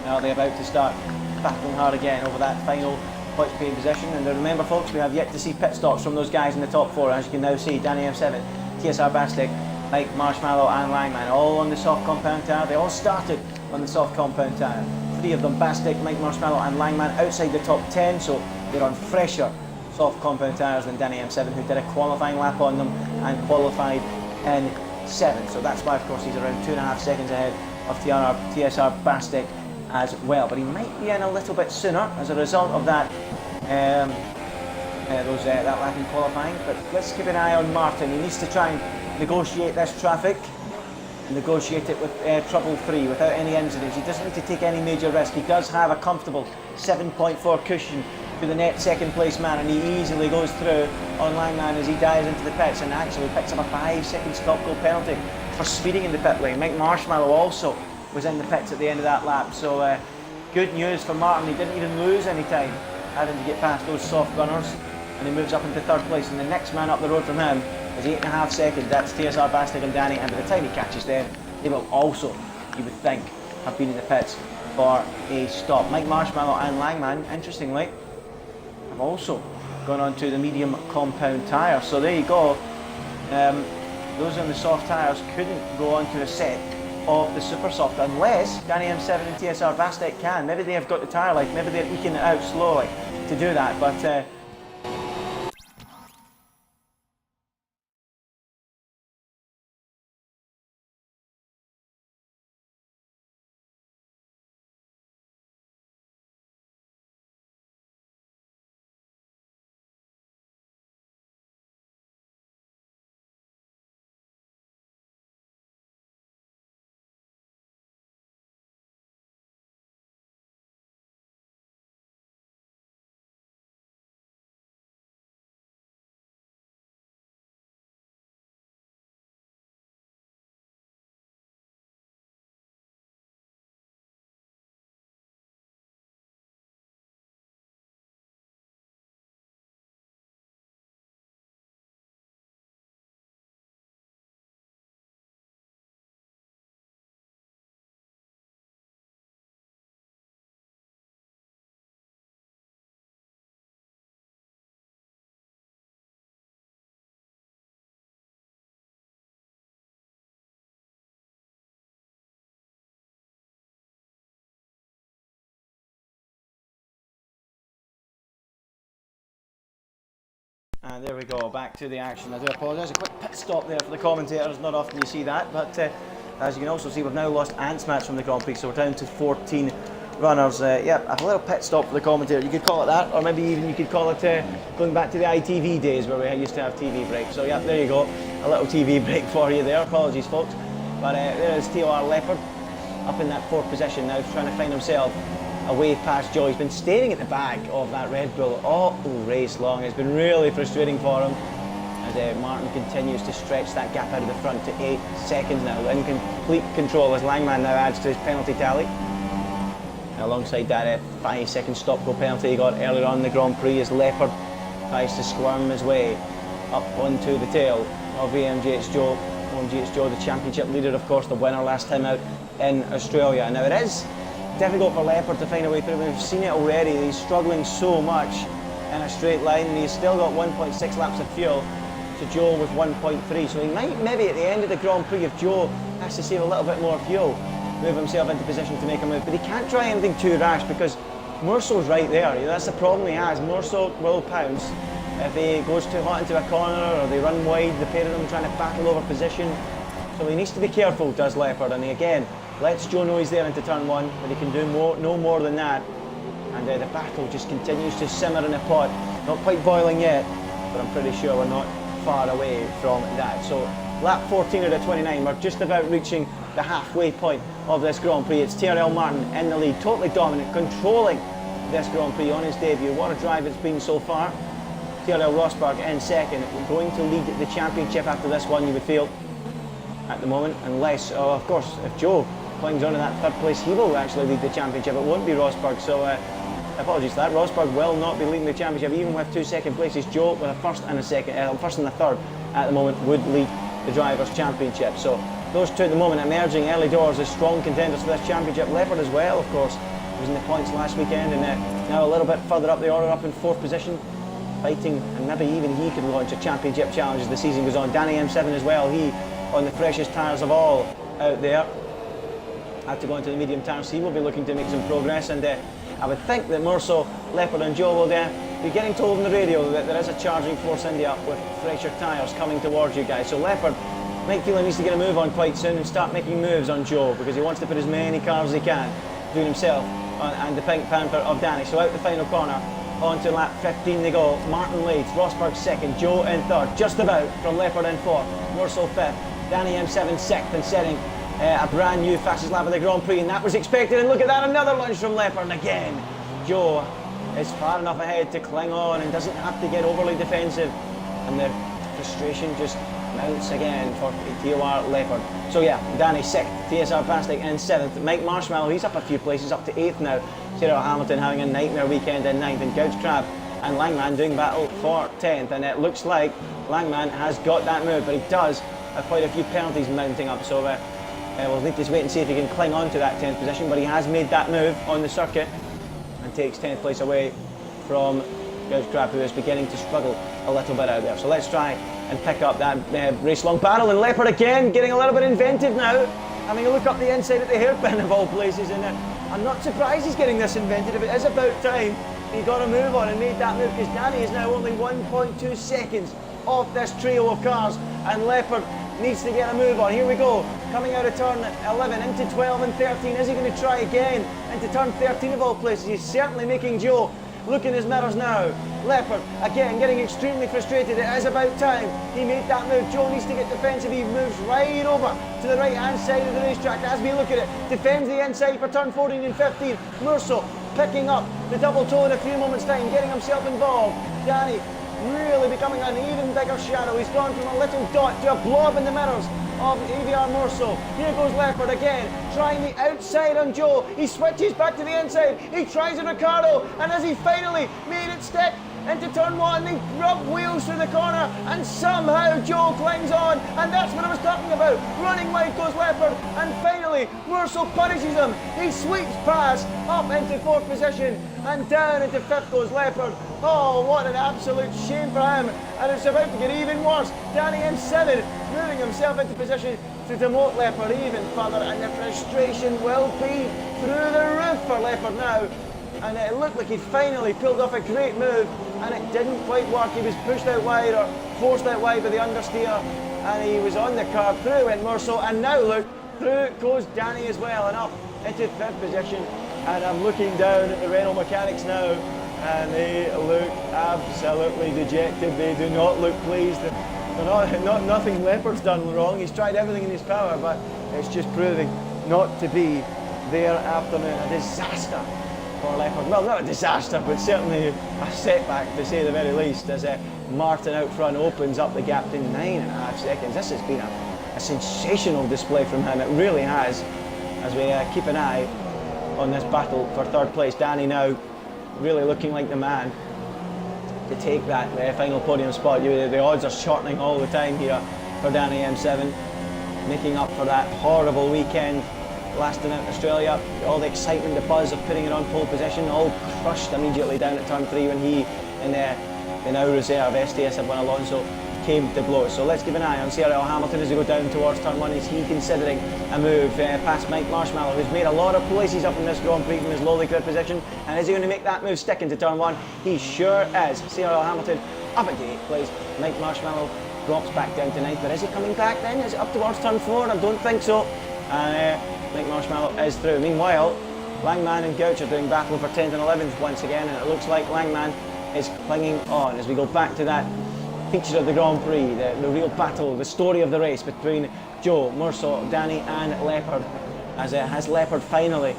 Now they're about to start battling hard again over that final points paying position. And remember folks, we have yet to see pit stops from those guys in the top four. As you can now see, Danny M7, TSR Bastic, Mike Marshmallow and Langman, all on the soft compound tyre. They all started on the soft compound tyre. Three of them, Bastic, Mike Marshmallow and Langman, outside the top 10, so they're on fresher soft compound tyres than Danny M7, who did a qualifying lap on them and qualified in 7th. So that's why, of course, he's around 2.5 seconds ahead of TSR Bastic as well. But he might be in a little bit sooner as a result of that that lap in qualifying. But let's keep an eye on Martin. He needs to try and negotiate this traffic, negotiate it with trouble free without any incidents. He doesn't need to take any major risk. He does have a comfortable 7.4 cushion to the net second place man, and he easily goes through on Langman as he dives into the pits and actually picks up a 5-second stop go penalty for speeding in the pit lane. Mike Marshmallow also was in the pits at the end of that lap, so good news for Martin. He didn't even lose any time having to get past those soft gunners, and he moves up into 3rd place, and the next man up the road from him is 8.5 seconds. That's TSR Bastic and Danny, and by the time he catches them, they will also, you would think, have been in the pits for a stop. Mike Marshmallow and Langman, interestingly, have also gone on to the medium compound tyre. So there you go. Those on the soft tyres couldn't go on to a set of the super soft unless Danny M7 and TSR Bastek can. Maybe they have got the tyre life, maybe they're eking it out slowly to do that, but and there we go, back to the action. I do apologise, a quick pit stop there for the commentators. Not often you see that, but as you can also see, we've now lost Ants Mats from the Grand Prix, so we're down to 14 runners. Yeah, a little pit stop for the commentator. You could call it that, or maybe even you could call it going back to the ITV days where we used to have TV breaks. So yeah, there you go, a little TV break for you there. Apologies, folks. But there is TOR Leopard up in that 4th position now, trying to find himself a way past Joe. He's been staring at the back of that Red Bull all race long. It's been really frustrating for him as Martin continues to stretch that gap out of the front to 8 seconds now. In complete control as Langman now adds to his penalty tally. And alongside that 5-second stop-go penalty he got earlier on in the Grand Prix as Leopard tries to squirm his way up onto the tail of AMGH Joe. AMGH Joe, the championship leader, of course, the winner last time out in Australia. Now it is difficult for Leopard to find a way through. We've seen it already. He's struggling so much in a straight line, and he's still got 1.6 laps of fuel to Joe with 1.3. So he might maybe at the end of the Grand Prix, if Joe has to save a little bit more fuel, move himself into position to make a move. But he can't try anything too rash because Murso's right there. That's the problem he has. Murso will pounce if he goes too hot into a corner or they run wide, the pair of them trying to battle over position. So he needs to be careful, does Leopard, and he again lets Joe know he's there into turn 1, but he can do no more than that. And the battle just continues to simmer in a pot. Not quite boiling yet, but I'm pretty sure we're not far away from that. So lap 14 out of 29, we're just about reaching the halfway point of this Grand Prix. It's TRL Martin in the lead, totally dominant, controlling this Grand Prix on his debut. What a drive it's been so far. TRL Rosberg in second, going to lead the championship after this one, you would feel, at the moment, unless, of course, if Joe clings on to that 3rd place, he will actually lead the championship. It won't be Rosberg, so apologies for that. Rosberg will not be leading the championship, even with 2 second places. Joe, with a first and a second, first and a third at the moment, would lead the Drivers' Championship. So those two at the moment emerging early doors as strong contenders for this championship. Leopard as well, of course, was in the points last weekend, and now a little bit further up the order, up in 4th position, fighting, and maybe even he could launch a championship challenge as the season goes on. Danny M7 as well, he on the freshest tyres of all out there. Had to go into the medium tyres, he will be looking to make some progress, and I would think that Murso, Leopard and Joe will be getting told on the radio that there is a charging force India with fresher tyres coming towards you guys. So Leopard might feel he needs to get a move on quite soon and start making moves on Joe, because he wants to put as many cars as he can between himself and the Pink Panther of Danny. So out the final corner, onto lap 15 they go. Martin leads, Rosberg 2nd, Joe in 3rd, just about from Leopard in 4th, Murso 5th, Danny M7 6th, and setting a brand new fastest lap of the Grand Prix, and that was expected. And look at that, another lunge from Leopard, and again Joe is far enough ahead to cling on and doesn't have to get overly defensive, and the frustration just mounts again for TOR Leopard. So yeah, Danny 6th, TSR Plastic in 7th, Mike Marshmallow, he's up a few places, up to 8th now. Cyril Hamilton having a nightmare weekend in 9th, and Gouge Crab and Langman doing battle for 10th, and it looks like Langman has got that move, but he does have quite a few penalties mounting up, so we'll need to wait and see if he can cling on to that 10th position, but he has made that move on the circuit and takes 10th place away from Gouge Crab, who is beginning to struggle a little bit out there. So let's try and pick up that race-long battle, and Leopard again getting a little bit inventive now, having a look up the inside at the hairpin of all places, and I'm not surprised he's getting this inventive. It is about time he got a move on and made that move, because Danny is now only 1.2 seconds off this trio of cars, and Leopard needs to get a move on. Here we go, coming out of turn 11 into 12 and 13. Is he going to try again into turn 13 of all places? He's certainly making Joe look in his mirrors now. Leopard again getting extremely frustrated. It is about time he made that move. Joe needs to get defensive. He moves right over to the right hand side of the racetrack as we look at it. Defends the inside for turn 14 and 15. Murso picking up the double toe in a few moments time, getting himself involved. Danny really becoming an even bigger shadow. He's gone from a little dot to a blob in the mirrors of AVR Murso. Here goes Leopard again, trying the outside on Joe. He switches back to the inside. He tries a Ricardo, and as he finally made it stick into turn 1, they rub wheels through the corner, and somehow Joe clings on, and that's what I was talking about. Running wide goes Leopard, and finally Murso punishes him. He sweeps past up into 4th position, and down into 5th goes Leopard. Oh, what an absolute shame for him, and it's about to get even worse. Danny M7 moving himself into position to demote Leopard even further, and the frustration will be through the roof for Leopard now. And it looked like he finally pulled off a great move, and it didn't quite work. He was pushed out wide, or forced out wide by the understeer, and he was on the curb. Through went Murso, and now look, through goes Danny as well, and up into 5th position And I'm looking down at the Renault mechanics now, and they look absolutely dejected. They do not look pleased. Nothing Leopard's done wrong. He's tried everything in his power, but it's just proving not to be their afternoon. A disaster for Leopard. Well, not a disaster, but certainly a setback to say the very least, as Martin out front opens up the gap to 9.5 seconds. This has been a sensational display from him. It really has, as we keep an eye on this battle for third place. Danny now really looking like the man to take that final podium spot. The odds are shortening all the time here for Danny M7, making up for that horrible weekend lasting out in Australia. All the excitement, the buzz of putting it on pole position, all crushed immediately down at turn 3 when he and the now reserve STS F1 Alonso came to blows. So let's keep an eye on CRL Hamilton as we go down towards turn 1. Is he considering a move past Mike Marshmallow, who's made a lot of places up in this Grand Prix from his lowly grid position? And is he going to make that move stick into turn 1? He sure is. CRL Hamilton up into 8th place. Mike Marshmallow drops back down to 9th. But is he coming back then? Is it up towards turn 4? I don't think so. And Mike Marshmallow is through. Meanwhile, Langman and Gouch are doing battle for 10th and 11th once again, and it looks like Langman is clinging on as we go back to that feature of the Grand Prix, the real battle, the story of the race between Joe, Murso, Danny and Leopard. As has Leopard finally,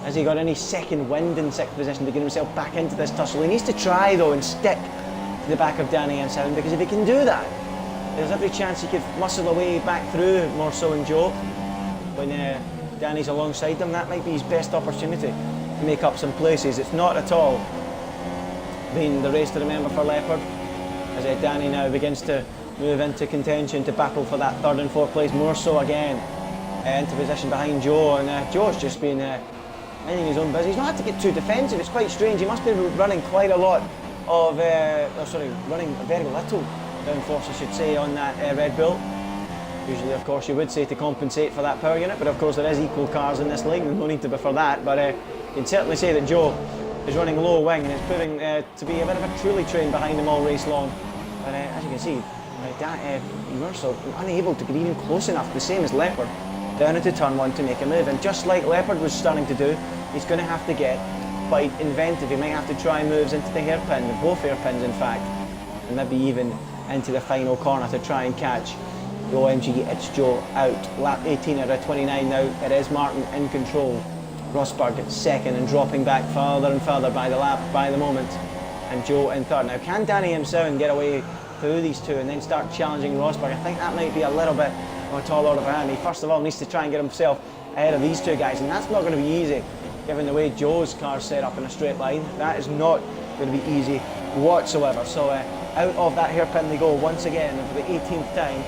has he got any second wind in 6th position to get himself back into this tussle? He needs to try though and stick to the back of Danny M7, because if he can do that, there's every chance he could muscle away back through Murso and Joe when Danny's alongside them. That might be his best opportunity to make up some places. It's not at all been the race to remember for Leopard, as Danny now begins to move into contention to battle for that 3rd and 4th place. More so again into position behind Joe, and Joe's just been minding his own business. He's not had to get too defensive. It's quite strange. He must be running quite a lot of, running very little downforce, I should say, on that Red Bull. Usually, of course, you would say to compensate for that power unit, but of course there is equal cars in this league. There's no need to be for that, but you can certainly say that Joe is running low wing and is proving to be a bit of a truly train behind him all race long. But as you can see, Murso unable to get even close enough, the same as Leopard, down into turn 1 to make a move. And just like Leopard was starting to do, he's going to have to get quite inventive. He may have to try moves into the hairpin, both hairpins in fact, and maybe even into the final corner to try and catch the OMG. It's Joe out. Lap 18 out of 29 now. It is Martin in control. Rosberg at 2nd and dropping back further and further by the moment. And Joe in 3rd. Now, can Danny M7 get away through these two and then start challenging Rosberg? I think that might be a little bit of a tall order for him. He first of all needs to try and get himself ahead of these two guys, and that's not going to be easy given the way Joe's car's set up in a straight line. That is not going to be easy whatsoever. So out of that hairpin they go once again for the 18th time,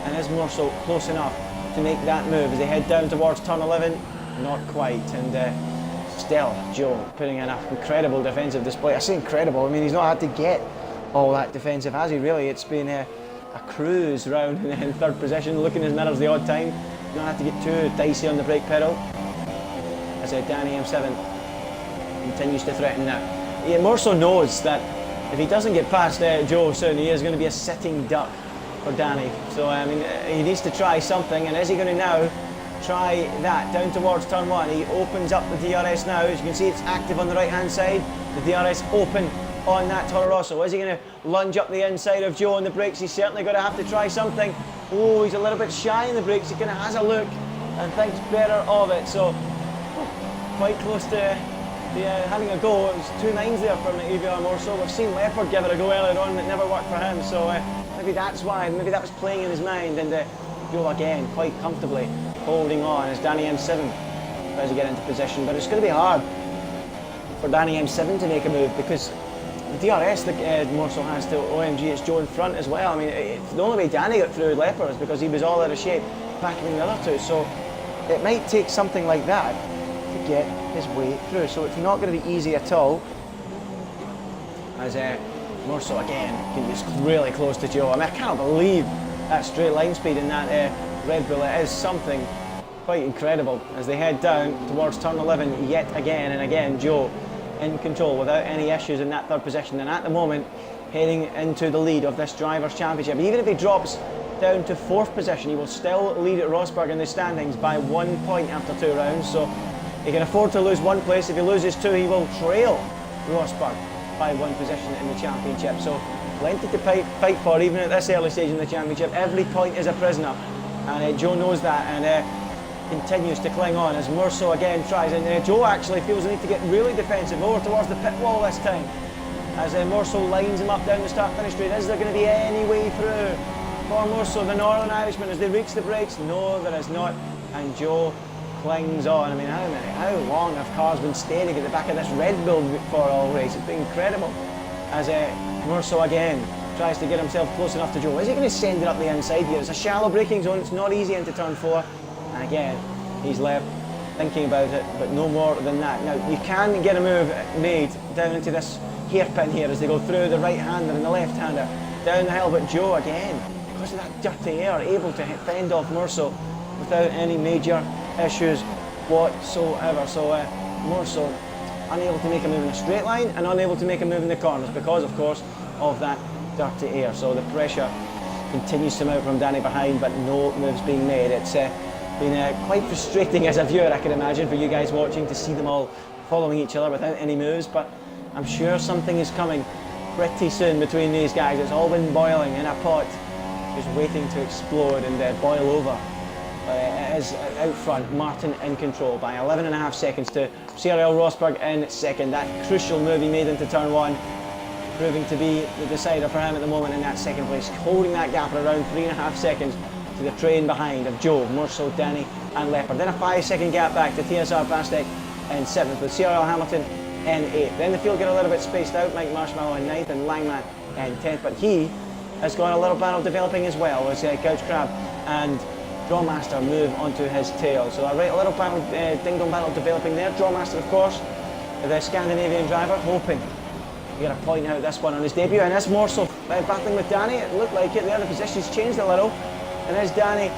and is more so close enough to make that move as they head down towards turn 11. Not quite, and still Joe putting in an incredible defensive display. I say incredible, I mean he's not had to get all that defensive, has he really? It's been a cruise round in 3rd position, looking his mirrors the odd time. He's not had to get too dicey on the brake pedal. As Danny M7 continues to threaten that. He more so knows that if he doesn't get past Joe soon, he is going to be a sitting duck for Danny. So I mean, he needs to try something, and is he going to now try that down towards turn 1? He opens up the DRS now. As you can see, it's active on the right hand side. The DRS open on that Toro Rosso. Is he going to lunge up the inside of Joe on the brakes? He's certainly going to have to try something. Oh, he's a little bit shy in the brakes. He kind of has a look and thinks better of it. So quite close to having a go. It was 2 nines there from the AVR more so. We've seen Leopard give it a go earlier on, but it never worked for him. So maybe that's why. Maybe that was playing in his mind. And Joe again quite comfortably holding on as Danny M7 tries to get into position, but it's going to be hard for Danny M7 to make a move because the DRS that Morso has to OMG, it's Joe in front as well. I mean, the only way Danny got through Leopard is because he was all out of shape backing the other two, so it might take something like that to get his way through, so it's not going to be easy at all as Morso again is really close to Joe. I mean, I cannot believe that straight line speed in that Red Bull. It is something quite incredible as they head down towards turn 11 yet again and again. Joe in control without any issues in that 3rd position, and at the moment heading into the lead of this Drivers' Championship. Even if he drops down to 4th position, he will still lead at Rosberg in the standings by 1 point after 2 rounds, so He can afford to lose one place. If he loses two, he will trail Rosberg by one position in the championship. So plenty to fight for, even at this early stage in the championship. Every point is a prisoner, and Joe knows that, and continues to cling on as Murso again tries. And Joe actually feels the need to get really defensive over towards the pit wall this time, as Murso lines him up down the start-finish straight. Is there going to be any way through for Murso, the Northern Irishman, as they reach the brakes? No, there is not, and Joe clings on. I mean, how long have cars been standing at the back of this Red Bull for all race? It's been incredible, as Murso again tries to get himself close enough to Joe. Is he going to send it up the inside here? It's a shallow braking zone, it's not easy into turn 4, and again he's left thinking about it, but no more than that. Now you can get a move made down into this hairpin here as they go through the right-hander and the left-hander down the hill, but Joe again, because of that dirty air, able to fend off Murso without any major issues whatsoever. So Murso unable to make a move in a straight line and unable to make a move in the corners because, of course, of that dirty air. So the pressure continues to mount from Danny behind, but no moves being made. It's been quite frustrating as a viewer, I can imagine, for you guys watching, to see them all following each other without any moves, but I'm sure something is coming pretty soon between these guys. It's all been boiling in a pot, just waiting to explode and boil over. It is out front, Martin in control by 11.5 seconds to CRL Rosberg in second. That crucial move he made into turn 1 proving to be the decider for him at the moment in that second place, holding that gap at around 3.5 seconds to the train behind of Joe, Murso, Danny and Leopard. Then a 5-second gap back to TSR Pastek in 7th with CRL Hamilton in 8th. Then the field get a little bit spaced out, Mike Marshmallow in 9th and Langman in 10th, but he has got a little battle developing as well as Couch Crab and Drawmaster move onto his tail. So a little battle, ding-dong battle developing there. Drawmaster, of course, the Scandinavian driver, hoping to get a point out this one on his debut. And as Murso battling with Danny, it looked like it. The other positions changed a little. And as Danny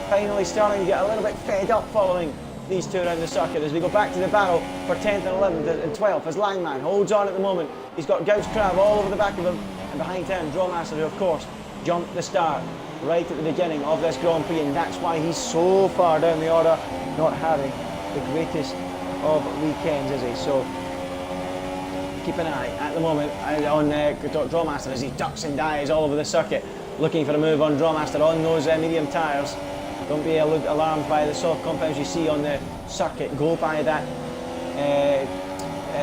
finally starting to get a little bit fed up following these two around the circuit, as we go back to the battle for 10th and 11th and 12th, as Langman holds on at the moment. He's got Gouch Crab all over the back of him, and behind him, Drawmaster, who of course jumped the start right at the beginning of this Grand Prix, and that's why he's so far down the order, not having the greatest of weekends, is he? So keep an eye at the moment on Drawmaster as he ducks and dives all over the circuit, looking for a move on Drawmaster on those medium tyres. Don't be alarmed by the soft compounds you see on the circuit. Go by that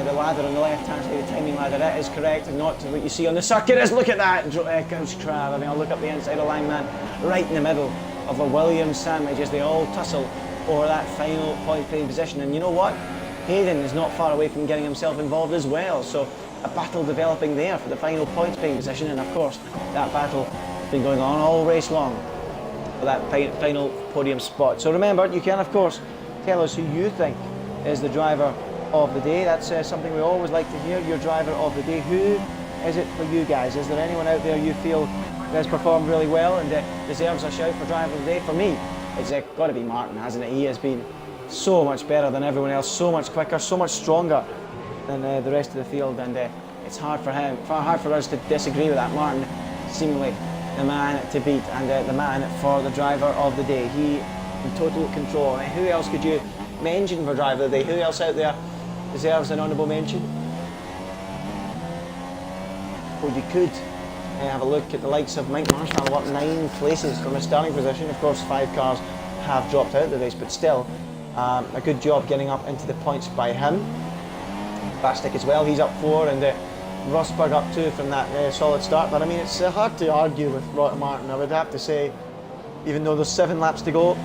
the ladder on the left hand side, the timing ladder. That is correct, and not what you see on the circuit is, look at that Gouch Crab. I mean, I'll look up the inside of Langman right in the middle of a Williams sandwich as they all tussle over that final point playing position. And you know what? Hayden is not far away from getting himself involved as well, so a battle developing there for the final points playing position. And of course that battle has been going on all race long for that final podium spot. So remember, you can of course tell us who you think is the driver of the day. That's something we always like to hear, your driver of the day. Who is it for you guys? Is there anyone out there you feel has performed really well and deserves a shout for driver of the day? For me, it's got to be Martin, hasn't it? He has been so much better than everyone else, so much quicker, so much stronger than the rest of the field, and it's hard for us to disagree with that. Martin, seemingly the man to beat and the man for the driver of the day. He in total control. I mean, who else could you mention for driver of the day? Who else out there deserves an honourable mention? Well, you could have a look at the likes of Mike Marshmallow, up 9 places from his starting position. Of course, 5 cars have dropped out of the race, but still a good job getting up into the points by him. Bastic as well, he's up 4, and Rosberg up 2 from that solid start. But I mean, it's hard to argue with Martin, I would have to say, even though there's 7 laps to go.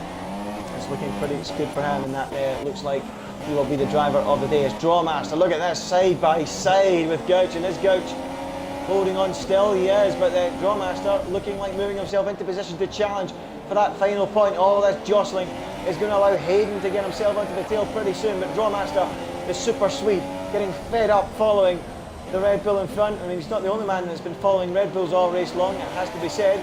It's looking pretty good for him, and that looks like he will be the driver of the day. As Drawmaster, look at this, side by side with Gouch, and is Gouch holding on still? He is, but Drawmaster looking like moving himself into position to challenge for that final point. All this jostling is going to allow Hayden to get himself onto the tail pretty soon, but Drawmaster is super sweet, getting fed up following the Red Bull in front. I mean, he's not the only man that's been following Red Bulls all race long, it has to be said.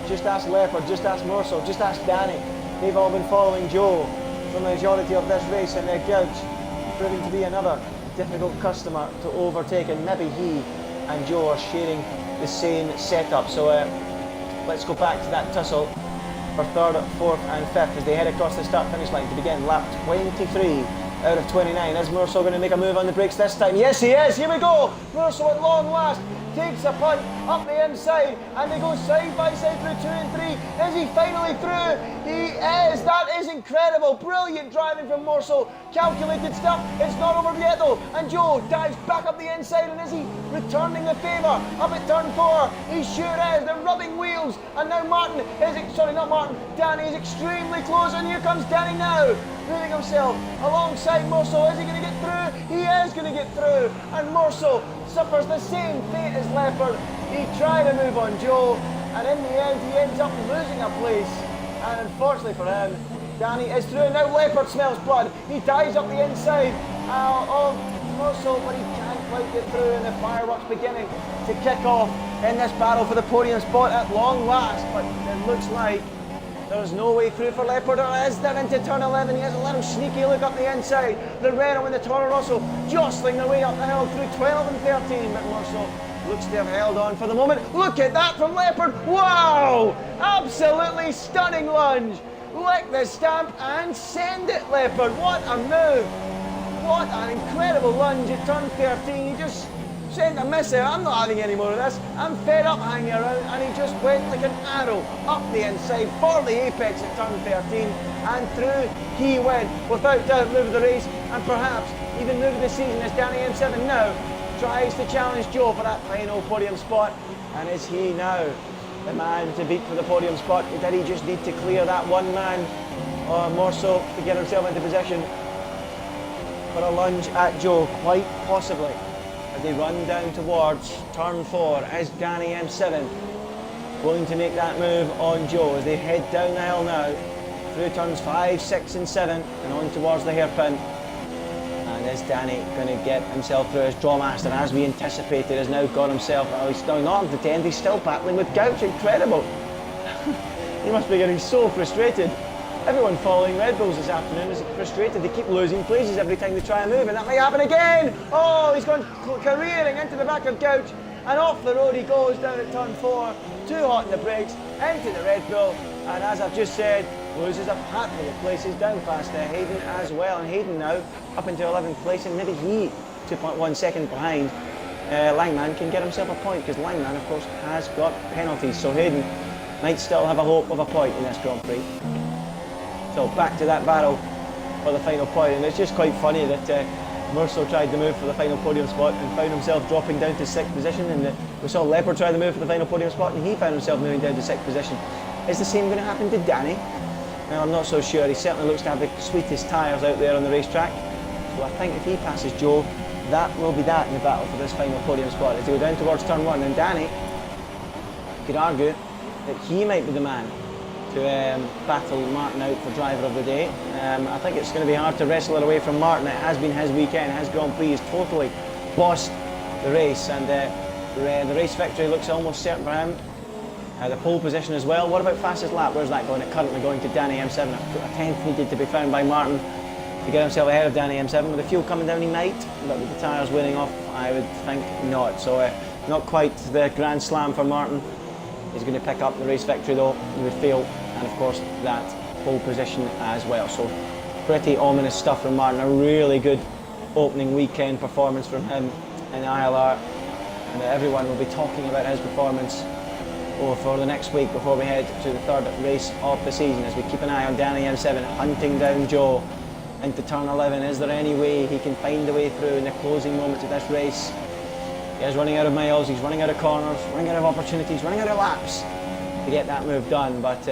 Just ask Leopard, just ask Murso, just ask Danny. They've all been following Joe for the majority of this race, and Gouch proving to be another difficult customer to overtake, and maybe he and Joe are sharing the same setup. So let's go back to that tussle for 3rd, 4th and 5th as they head across the start-finish line to begin lap 23 out of 29. Is Mursell going to make a move on the brakes this time? Yes, he is. Here we go. Mursell at long last takes a punt up the inside, and they go side by side through 2 and 3. Is he finally through? He is. That is incredible. Brilliant driving from Mursell. Calculated stuff. It's not over yet though. And Joe dives back up the inside, and is he returning the favour up at turn 4? He sure is. They're rubbing wheels, and now Martin is, sorry, not Martin, Danny is extremely close, and here comes Danny now, moving himself alongside Mursell. Is he going to get through? He is going to get through, and Mursell suffers the same fate as Leopard. He tried to move on Joe, and in the end he ends up losing a place, and unfortunately for him, Danny is through. Now Leopard smells blood. He dives up the inside of Mursell, but he can't quite get through, and the fireworks beginning to kick off in this battle for the podium spot at long last. But it looks like there's no way through for Leopard, or is there into turn 11? He has a little sneaky look up the inside. The Renault and the Toro Rosso jostling their way up the hill through 12 and 13, but Mursell looks to have held on for the moment. Look at that from Leopard. Wow! Absolutely stunning lunge. Lick the stamp and send it, Leopard. What a move. What an incredible lunge at turn 13. He just sent a miss there. I'm not having any more of this. I'm fed up hanging around, and he just went like an arrow up the inside for the apex at turn 13, and through he went. Without doubt, move of the race, and perhaps even move of the season, as Danny M7 now tries to challenge Joe for that final podium spot. And is he now the man to beat for the podium spot? Did he just need to clear that one man, or more so, to get himself into position for a lunge at Joe? Quite possibly. As they run down towards turn 4, is Danny M7 going to make that move on Joe as they head down the hill now through turns 5, 6 and 7 and on towards the hairpin? And is Danny going to get himself through? His Drawmaster, as we anticipated, has now got himself, oh, he's still not up to 10, he's still battling with gout. Incredible. He must be getting so frustrated. Everyone following Red Bulls this afternoon is frustrated. They keep losing places every time they try a move, and that might happen again. Oh, he's gone careering into the back of Gouch, and off the road he goes down at turn 4. Too hot in the brakes, into the Red Bull, and as I've just said, loses a hatful of places down past Hayden as well. And Hayden now up into 11th place, and maybe he 2.1 seconds behind Langman can get himself a point, because Langman of course has got penalties, so Hayden might still have a hope of a point in this Grand Prix. So back to that battle for the final point, and it's just quite funny that Mursell tried to move for the final podium spot and found himself dropping down to 6th position, and we saw Leopard try to move for the final podium spot and he found himself moving down to 6th position. Is the same going to happen to Danny? Well, I'm not so sure. He certainly looks to have the sweetest tyres out there on the racetrack, so I think if he passes Joe, that will be that in the battle for this final podium spot as they go down towards turn 1. And Danny, you could argue that he might be the man to battle Martin out for driver of the day. I think it's going to be hard to wrestle it away from Martin. It has been his weekend. His Grand Prix has totally bossed the race, and the race victory looks almost certain for him. The pole position as well. What about fastest lap? Where's that going? It currently going to Danny M7. A 10th needed to be found by Martin to get himself ahead of Danny M7. With the fuel coming down, he might, but with the tyres wearing off, I would think not. So not quite the grand slam for Martin. He's going to pick up the race victory though, with feel, and of course that pole position as well. So pretty ominous stuff from Martin. A really good opening weekend performance from him in ILR, and everyone will be talking about his performance for the next week before we head to the third race of the season, as we keep an eye on Danny M7 hunting down Joe into turn 11. Is there any way he can find a way through in the closing moments of this race? He is running out of miles, he's running out of corners, running out of opportunities, running out of laps to get that move done, but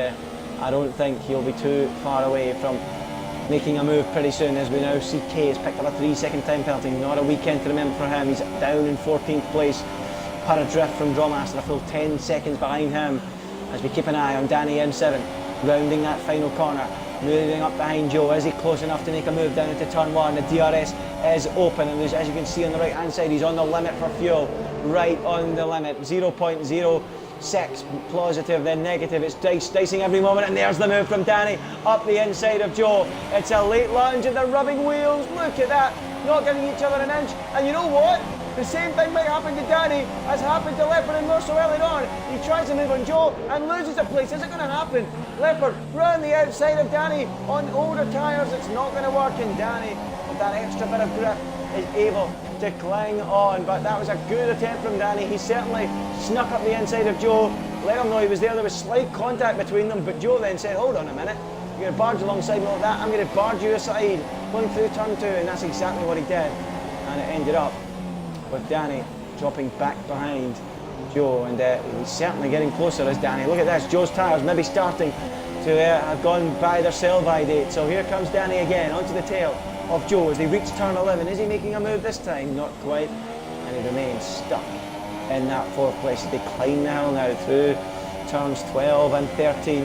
I don't think he'll be too far away from making a move pretty soon, as we now see Kay has picked up a 3-second time penalty. Not a weekend to remember for him. He's down in 14th place, per adrift from Drawmaster, a full 10 seconds behind him, as we keep an eye on Danny M7 rounding that final corner, moving up behind Joe. Is he close enough to make a move down into turn 1? The DRS is open, and as you can see on the right hand side, he's on the limit for fuel, right on the limit. 0.06 positive, then negative. It's dicing every moment, and there's the move from Danny up the inside of Joe. It's a late lunge, and they're rubbing wheels. Look at that, not giving each other an inch. And you know what? The same thing might happen to Danny as happened to Leopard and Mercer earlier on. He tries to move on Joe and loses a place. Is it going to happen? Leopard round the outside of Danny on older tyres. It's not going to work, and Danny, with that extra bit of grip, is able to cling on. But that was a good attempt from Danny. He certainly snuck up the inside of Joe, let him know he was there. There was slight contact between them, but Joe then said, hold on a minute, you're going to barge alongside me like that, I'm going to barge you aside, going through turn 2, and that's exactly what he did. And it ended up with Danny dropping back behind Joe, and he's certainly getting closer as Danny. Look at this, Joe's tyres maybe starting to have gone by their sell-by date. So here comes Danny again onto the tail of Joe as they reach turn 11. Is he making a move this time? Not quite, and he remains stuck in that 4th place. They climb the hill now through turns 12 and 13.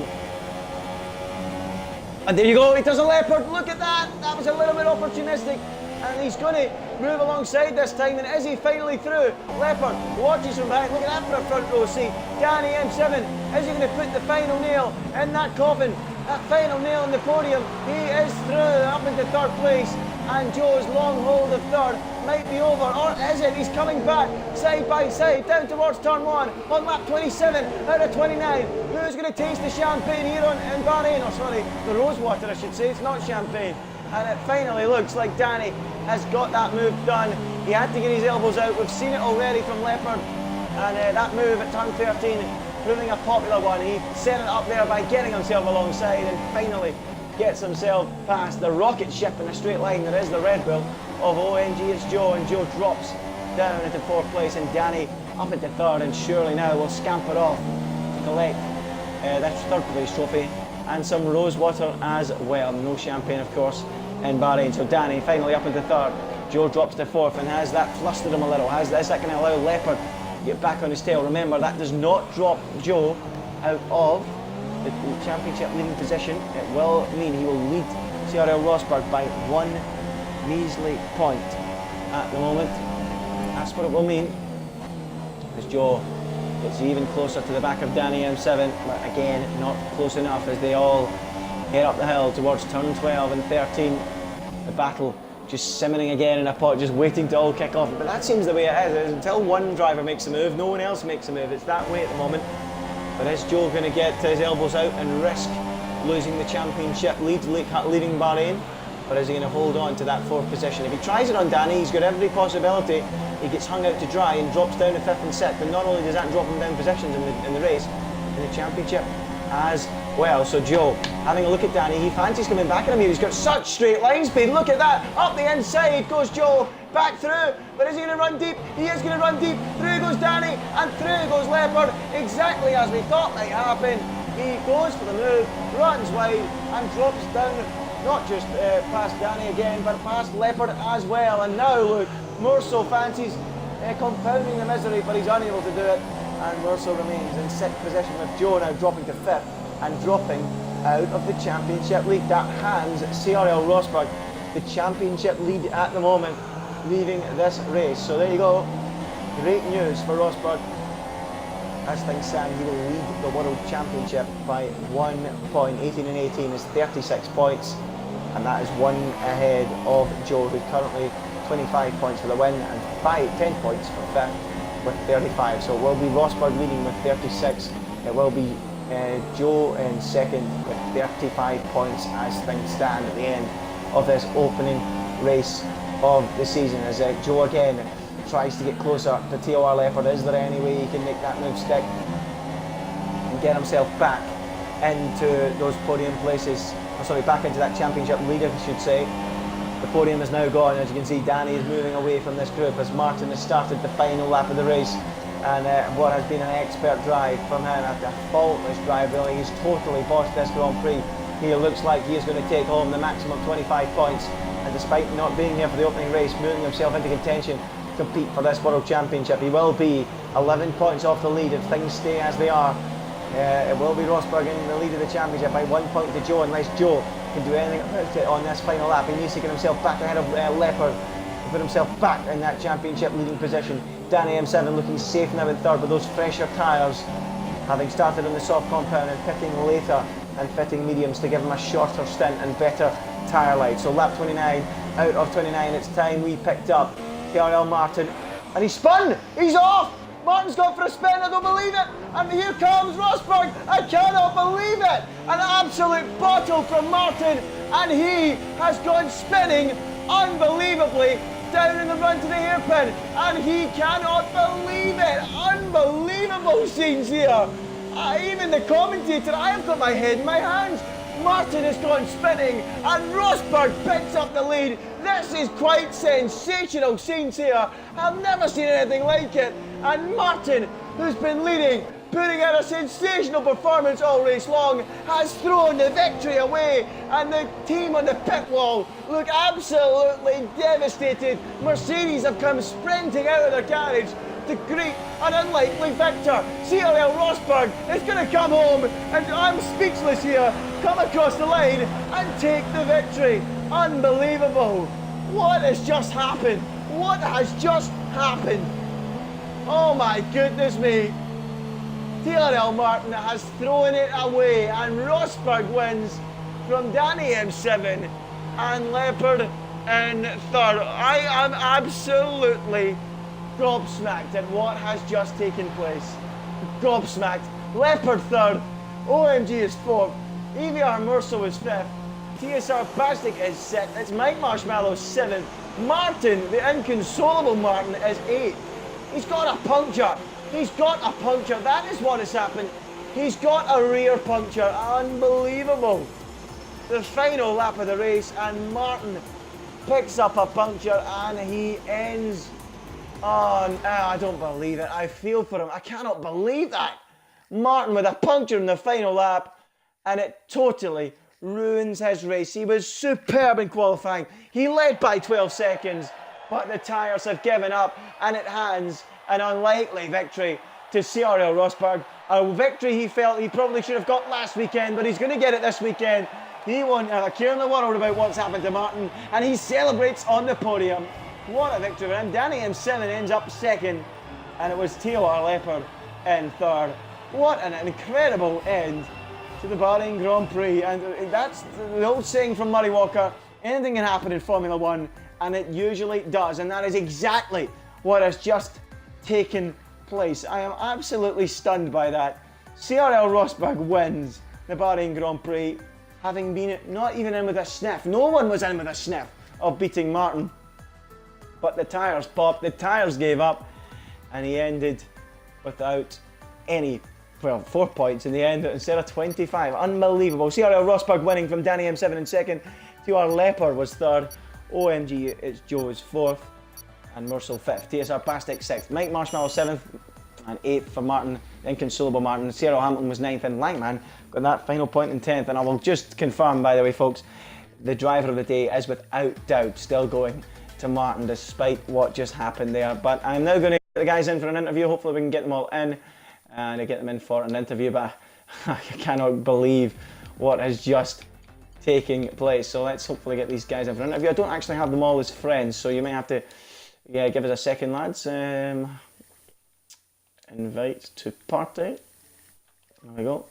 And there you go, he does a Leopard. Look at that, that was a little bit opportunistic, and he's going to move alongside this time. And is he finally through? Leopard watches from behind. Look at that for a front row seat. Danny M7, is he going to put the final nail in that coffin? That final nail in the podium. He is through up into 3rd place, and Joe's long hold of 3rd might be over, or is it? He's coming back side by side down towards turn 1 on lap 27 out of 29. Who's going to taste the champagne here in Bahrain? Or sorry, the rosewater I should say, it's not champagne. And it finally looks like Danny has got that move done. He had to get his elbows out. We've seen it already from Leopard, and that move at turn 13 proving a popular one. He set it up there by getting himself alongside and finally gets himself past the rocket ship in a straight line. There is the Red Bull of ONG. It's Joe, and Joe drops down into 4th place, and Danny up into 3rd, and surely now will scamper off to collect that 3rd place trophy and some rosewater as well. No champagne, of course, in Bahrain. So Danny finally up into 3rd. Joe drops to 4th, and has that flustered him a little? Has this that can allow Leopard to get back on his tail? Remember, that does not drop Joe out of the championship leading position. It will mean he will lead CRL Rosberg by 1 measly point at the moment. That's what it will mean, as Joe gets even closer to the back of Danny M7, but again not close enough as they all head up the hill towards turn 12 and 13. The battle just simmering again in a pot, just waiting to all kick off. But that seems the way it is until one driver makes a move, no one else makes a move. It's that way at the moment. But is Joe going to get his elbows out and risk losing the championship lead, leaving Bahrain? Or is he going to hold on to that 4th position? If he tries it on Danny, he's got every possibility. He gets hung out to dry and drops down to 5th and 6th. And not only does that drop him down positions in the race, in the championship as well. So Joe, having a look at Danny, he fancies coming back at him here. He's got such straight line speed. Look at that. Up the inside goes Joe. Back through. But is he going to run deep? He is going to run deep. Through goes Danny. And through goes Leopard. Exactly as we thought might happen. He goes for the move, runs wide, and drops down, not just past Danny again, but past Leopard as well. And now look, Murso fancies compounding the misery, but he's unable to do it. And Murso remains in 6th position, with Joe now dropping to 5th and dropping out of the championship lead. That hands CRL Rosberg the championship lead at the moment, leaving this race. So there you go, great news for Rosberg. As things stand, he will lead the World Championship by 1 point. 18 and 18 is 36 points, and that is 1 ahead of Joe, who's currently 25 points for the win and 10 points for 5th with 35. So it will be Rosberg leading with 36. It will be Joe in 2nd with 35 points as things stand at the end of this opening race of the season, as Joe again tries to get closer to TOR Leopard. Is there any way he can make that move stick and get himself back into those podium places? Oh, sorry, back into that championship lead, I should say. The podium is now gone. As you can see, Danny is moving away from this group as Martin has started the final lap of the race. And what has been an expert drive from him, after a faultless drive really, he's totally bossed this Grand Prix. He looks like he is going to take home the maximum 25 points, and despite not being here for the opening race, moving himself into contention to compete for this World Championship. He will be 11 points off the lead if things stay as they are. It will be Rosberg in the lead of the championship by 1 point to Joe, unless Joe can do anything about it on this final lap. He needs to get himself back ahead of Leopard and put himself back in that championship leading position. Danny M7 looking safe now in 3rd with those fresher tyres, having started on the soft compound and pitting later and fitting mediums to give him a shorter stint and better tyre life. So lap 29 out of 29, it's time we picked up TRL Martin And he's spun. He's off. Martin's gone for a spin. I don't believe it. And here comes Rosberg. I cannot believe it. An absolute bottle from Martin. And he has gone spinning unbelievably down in the run to the hairpin. And he cannot believe it. Unbelievable scenes here. Even the commentator, I have got my head in my hands. Martin has gone spinning and Rosberg picks up the lead. This is quite sensational scenes here. I've never seen anything like it. And Martin, who's been leading, putting out a sensational performance all race long, has thrown the victory away. And the team on the pit wall look absolutely devastated. Mercedes have come sprinting out of their garage to greet an unlikely victor. CRL Rosberg is going to come home, and I'm speechless here, come across the line and take the victory. Unbelievable. What has just happened? What has just happened? Oh my goodness me. TRL Martin has thrown it away, and Rosberg wins from Danny M7 and Leopard in third. I am absolutely gobsmacked at what has just taken place. Gobsmacked. Leopard third, OMG is fourth, EVR Merceau is fifth, TSR Bastic is sixth, it's Mike Marshmallow seventh, Martin, the inconsolable Martin, is eighth. He's got a puncture. He's got a puncture. That is what has happened. He's got a rear puncture. Unbelievable. The final lap of the race, and Martin picks up a puncture and he ends on, I don't believe it. I feel for him. I cannot believe that. Martin with a puncture in the final lap, and it totally ruins his race. He was superb in qualifying. He led by 12 seconds, but the tyres have given up, and it hands an unlikely victory to CRL Rosberg. A victory he felt he probably should have got last weekend, but he's going to get it this weekend. He won't have a care in the world about what's happened to Martin, and he celebrates on the podium. What a victory for him. Danny M7 ends up second, and it was TOR Leopard in third. What an incredible end to the Bahrain Grand Prix. And that's the old saying from Murray Walker, anything can happen in Formula One, and it usually does. And that is exactly what has just taken place. I am absolutely stunned by that. CRL Rosberg wins the Bahrain Grand Prix, having been not even in with a sniff. No one was in with a sniff of beating Martin. But the tyres popped, the tyres gave up, and he ended without any, well, 4 points in the end instead of 25. Unbelievable. CRL Rosberg winning from Danny M7 in second. TR Leopard was third. OMG, it's Joe's fourth. And Merceau fifth. TSR Bastic sixth. Mike Marshmallow seventh. And eighth for Martin, the inconsolable Martin. Cyril Hamilton was ninth, and Langman got that final point in 10th. And I will just confirm, by the way, folks, the driver of the day is without doubt still going to Martin, despite what just happened there. But I'm now going to get the guys in for an interview. Hopefully we can get them all in and get them in for an interview. But I cannot believe what has just taken place. So let's hopefully get these guys in for an interview. I don't actually have them all as friends, so you may have to give us a second, lads. Invite to party. There we go.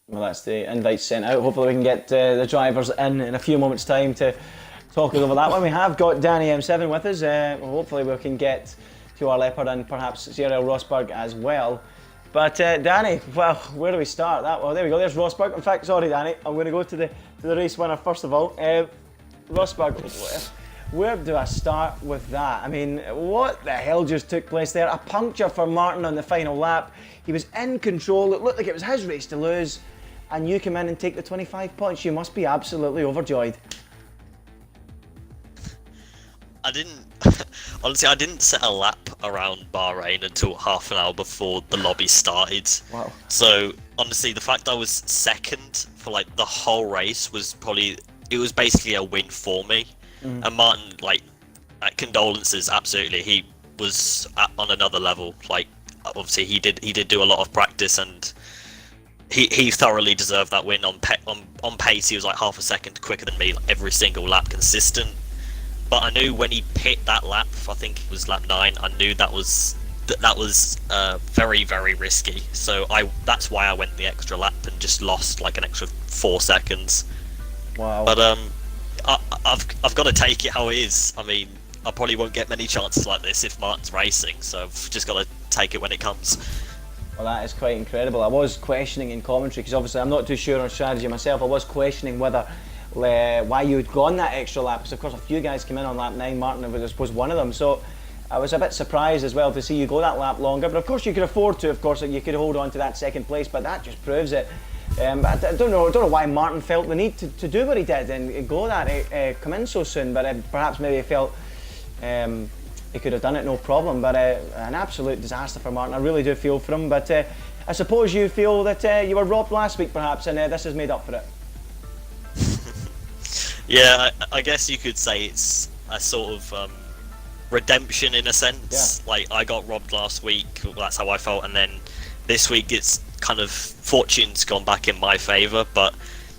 Well, that's the invite sent out. Hopefully we can get the drivers in a few moments' time to talk over that one. We have got Danny M7 with us. Hopefully we can get to our Leopard and perhaps CRL Rosberg as well. But Danny, well, where do we start? Well, there we go. There's Rosberg. In fact, sorry, Danny, I'm going to go to the race winner first of all. Rosberg. Where do I start with that? I mean, what the hell just took place there? A puncture for Martin on the final lap. He was in control. It looked like it was his race to lose. And you come in and take the 25 points. You must be absolutely overjoyed. Honestly, I didn't set a lap around Bahrain until half an hour before the lobby started. Wow. So, honestly, the fact I was second for like the whole race was basically a win for me. And Martin, condolences, absolutely. He was on another level. Like, obviously, he did do a lot of practice, and he thoroughly deserved that win. On pace, he was like half a second quicker than me, like, every single lap, consistent. but I knew when he pit that lap, I think it was lap 9, I knew that was very, very risky. So that's why I went the extra lap and just lost like an extra 4 seconds. Wow. But I've got to take it how it is. I mean, I probably won't get many chances like this if Martin's racing, so I've just got to take it when it comes. Well, that is quite incredible. I was questioning in commentary, because obviously I'm not too sure on strategy myself. I was questioning whether why you had gone that extra lap, because of course a few guys came in on lap 9, Martin was one of them. So I was a bit surprised as well to see you go that lap longer, but of course you could afford to, of course, you could hold on to that second place, but that just proves it. I don't know why Martin felt the need to do what he did and go that, come in so soon, but perhaps maybe he felt he could have done it no problem, but an absolute disaster for Martin. I really do feel for him, but I suppose you feel that you were robbed last week perhaps, and this has made up for it. Yeah, I guess you could say it's a sort of redemption in a sense. Yeah. Like, I got robbed last week, well, that's how I felt, and then this week it's kind of fortune's gone back in my favour, but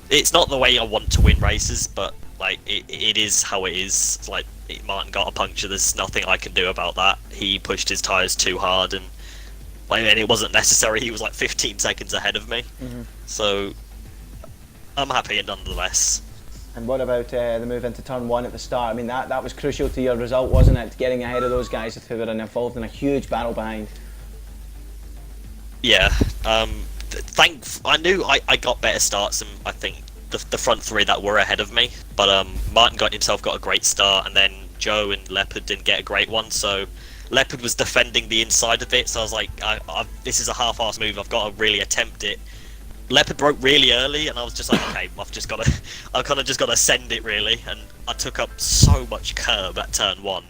it's not the way I want to win races, but like it is how it is. It's like Martin got a puncture, there's nothing I can do about that. He pushed his tyres too hard, and it wasn't necessary. He was like 15 seconds ahead of me. So I'm happy nonetheless. And what about the move into turn 1 at the start? I mean, that was crucial to your result, wasn't it? Getting ahead of those guys who were involved in a huge battle behind. Yeah, I knew I got better starts than I think the front 3 that were ahead of me, but Martin got a great start, and then Joe and Leopard didn't get a great one, so Leopard was defending the inside of it, so I was like, this is a half-assed move, I've got to really attempt it. Leopard broke really early, and I was just like, okay, I've kind of just got to send it really, and I took up so much curb at turn 1.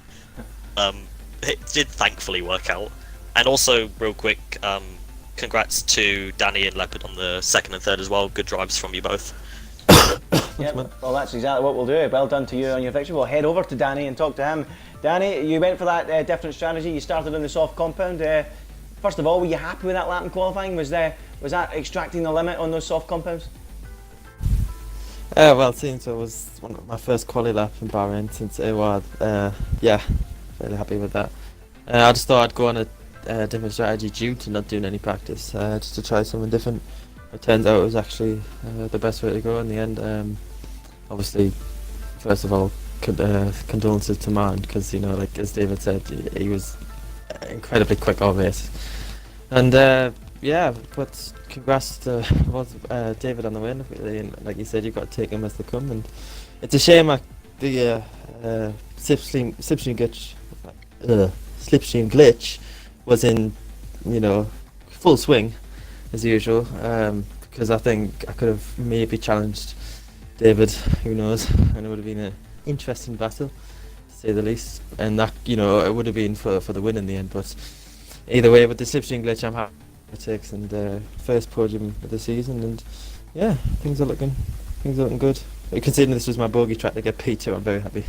It did thankfully work out. And also, real quick, congrats to Danny and Leopard on the 2nd and 3rd as well. Good drives from you both. Yeah, well, that's exactly what we'll do. Well done to you on your victory. We'll head over to Danny and talk to him. Danny, you went for that different strategy. You started in the soft compound. First of all, were you happy with that lap in qualifying? Was that extracting the limit on those soft compounds? Well, since it was my first quali lap in Bahrain since ILR, yeah, really happy with that. I just thought I'd go on a different strategy due to not doing any practice, just to try something different. It turns out it was actually the best way to go in the end. Obviously, first of all, condolences to Martin, because, you know, like as David said, he was incredibly quick all race. And yeah, but congrats to David on the win. Really, and like you said, you've got to take him as they come. And it's a shame the slipstream glitch was in, you know, full swing as usual. Because I think I could have maybe challenged David. Who knows? And it would have been an interesting battle, to say the least. And that, you know, it would have been for the win in the end. But either way, with the slipstream glitch, I'm happy. And first podium of the season, and yeah, things are looking good. Considering this was my bogey track to get P2, I'm very happy.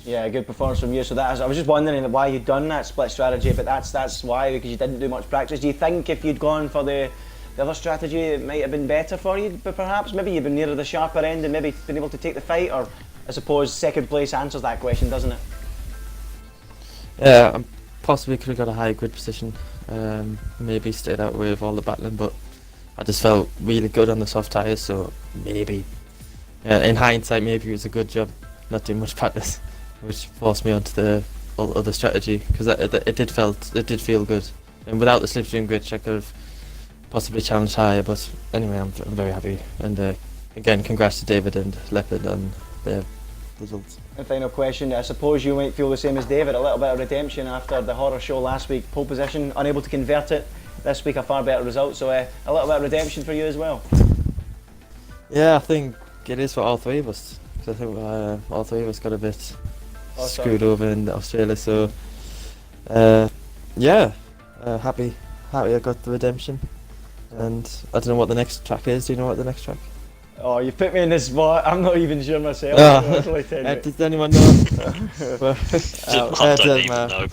Yeah, good performance from you. So I was just wondering why you'd done that split strategy, but that's why, because you didn't do much practice. Do you think if you'd gone for the other strategy, it might have been better for you? But perhaps maybe you've been nearer the sharper end and maybe been able to take the fight. Or I suppose second place answers that question, doesn't it? Yeah, I possibly could have got a higher grid position. Maybe stayed out with all the battling, but I just felt really good on the soft tyres, so maybe in hindsight maybe it was a good job not doing much practice, which forced me onto the other strategy, because it did feel good, and without the slipstream glitch I could have possibly challenged higher. But anyway, I'm very happy, and again, congrats to David and Leopard on their results. And final question, I suppose you might feel the same as David, a little bit of redemption after the horror show last week, pole position, unable to convert it. This week a far better result, so a little bit of redemption for you as well. Yeah, I think it is for all three of us, because I think all three of us got a bit screwed over in Australia, so yeah, happy I got the redemption. And I don't know what the next track is. Do you know what the next track? Oh, you put me in this spot. I'm not even sure myself. Does anyone know? I don't even know,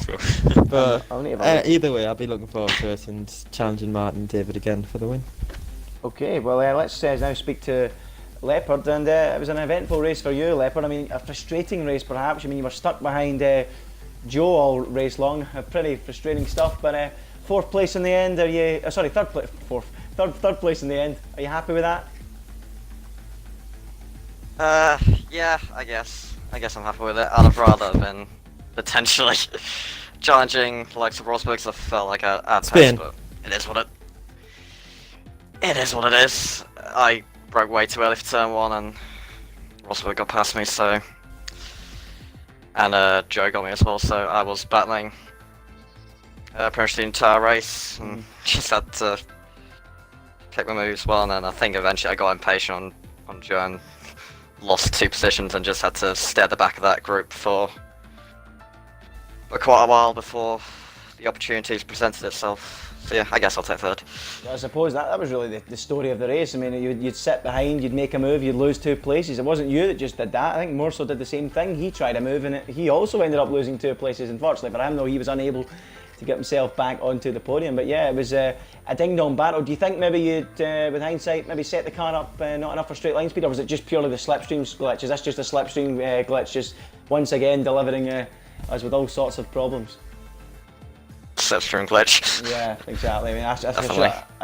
bro. But either way, I'll be looking forward to it and challenging Martin and David again for the win. Okay, well let's now speak to Leopard, and it was an eventful race for you, Leopard. I mean, a frustrating race perhaps. I mean, you were stuck behind Joe all race long. Pretty frustrating stuff, but fourth place in the end. Are you? Sorry, third place in the end. Are you happy with that? Yeah, I guess I'm happy with it. I'd have rather have been potentially challenging like some Rosberg, because I felt like I had pace, but it is what it is. I broke way too early for turn 1 and Rosberg got past me, so, and Joe got me as well, so I was battling pretty much the entire race and just had to pick my moves well, and then I think eventually I got impatient on Joe and lost 2 positions and just had to stay at the back of that group for quite a while before the opportunities presented itself. So yeah, I guess I'll take third. I suppose that was really the story of the race. I mean, you'd sit behind, you'd make a move, you'd lose 2 places. It wasn't you that just did that. I think Morso did the same thing. He tried a move and he also ended up losing 2 places. Unfortunately for him, though, he was unable to get himself back onto the podium. But yeah, it was a ding-dong battle. Do you think maybe you'd, with hindsight, maybe set the car up not enough for straight line speed, or was it just purely the slipstream glitch? Is this just a slipstream glitch, just once again delivering us with all sorts of problems? Slipstream glitch. Yeah, exactly. I mean, I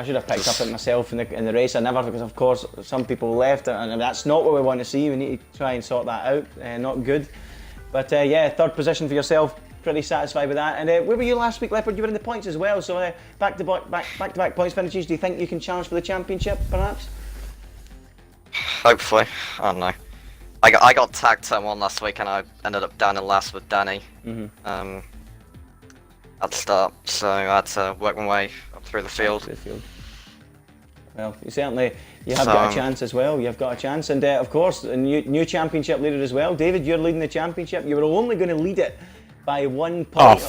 should have picked up it myself in the race. I never, because of course some people left, and that's not what we want to see. We need to try and sort that out. Not good. But yeah, third position for yourself. Pretty satisfied with that. And where were you last week, Leopard? You were in the points as well. So back-to-back points finishes. Do you think you can challenge for the championship, perhaps? Hopefully. I don't know. I got tagged turn 1 last week, and I ended up down in last with Danny. At the start, so I had to work my way up through the field. Well, you have got a chance as well. You've got a chance, and of course, a new championship leader as well. David, you're leading the championship. You were only going to lead it by 1 point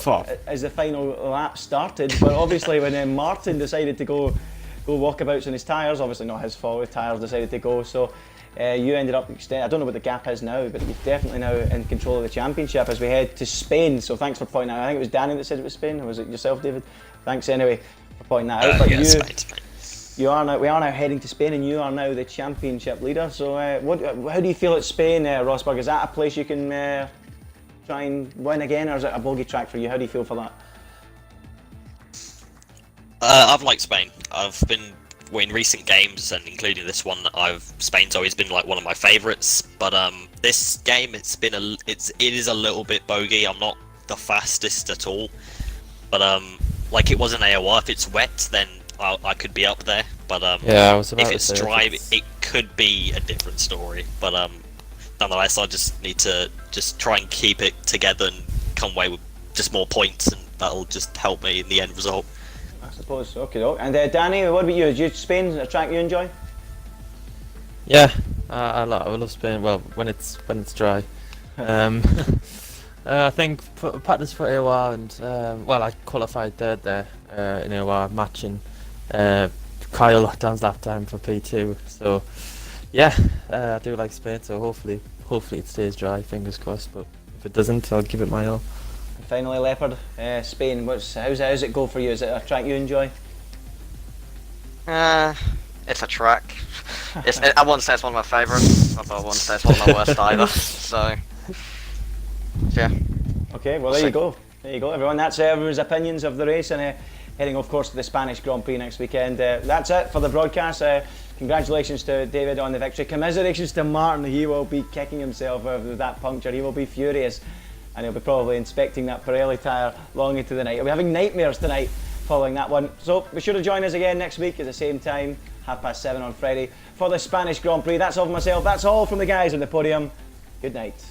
as the final lap started, but obviously when Martin decided to go walkabouts on his tyres, obviously not his fault, his tyres decided to go, so you ended up extending. I don't know what the gap is now, but you're definitely now in control of the championship as we head to Spain. So thanks for pointing out. I think it was Danny that said it was Spain, or was it yourself, David? Thanks anyway for pointing that out. But yeah, Spain. We are now heading to Spain, and you are now the championship leader. So how do you feel at Spain, Rosberg? Is that a place you can try and win again, or is it a bogey track for you? How do you feel for that? I've liked Spain. I've been in recent games, and including this one, Spain's always been like one of my favourites. But this game, it is a little bit bogey. I'm not the fastest at all, but like it was an AOR. If it's wet, then I could be up there. But yeah, I was about if it's dry, it could be a different story. But nonetheless, I just need to just try and keep it together and come away with just more points, and that'll just help me in the end result. I suppose. Okay, and Danny, what about you? Is Spain a track you enjoy? Yeah, I love Spain. Well, when it's dry. I think practice for AOR, and well, I qualified third there in AOR, matching Kyle Dan's lap time for P2. So yeah, I do like Spain. So hopefully it stays dry. Fingers crossed. But if it doesn't, I'll give it my all. And finally, Leopard, Spain. How's it go for you? Is it a track you enjoy? It's a track. I wouldn't say it's one of my favourites, but I wouldn't say it's one of my worst either. So yeah. Okay, well there you go. There you go, everyone. That's everyone's opinions of the race, and heading of course to the Spanish Grand Prix next weekend. That's it for the broadcast. Congratulations to David on the victory. Commiserations to Martin. He will be kicking himself with that puncture. He will be furious, and he'll be probably inspecting that Pirelli tyre long into the night. He'll be having nightmares tonight following that one. So be sure to join us again next week at the same time, 7:30 on Friday, for the Spanish Grand Prix. That's all for myself. That's all from the guys on the podium. Good night.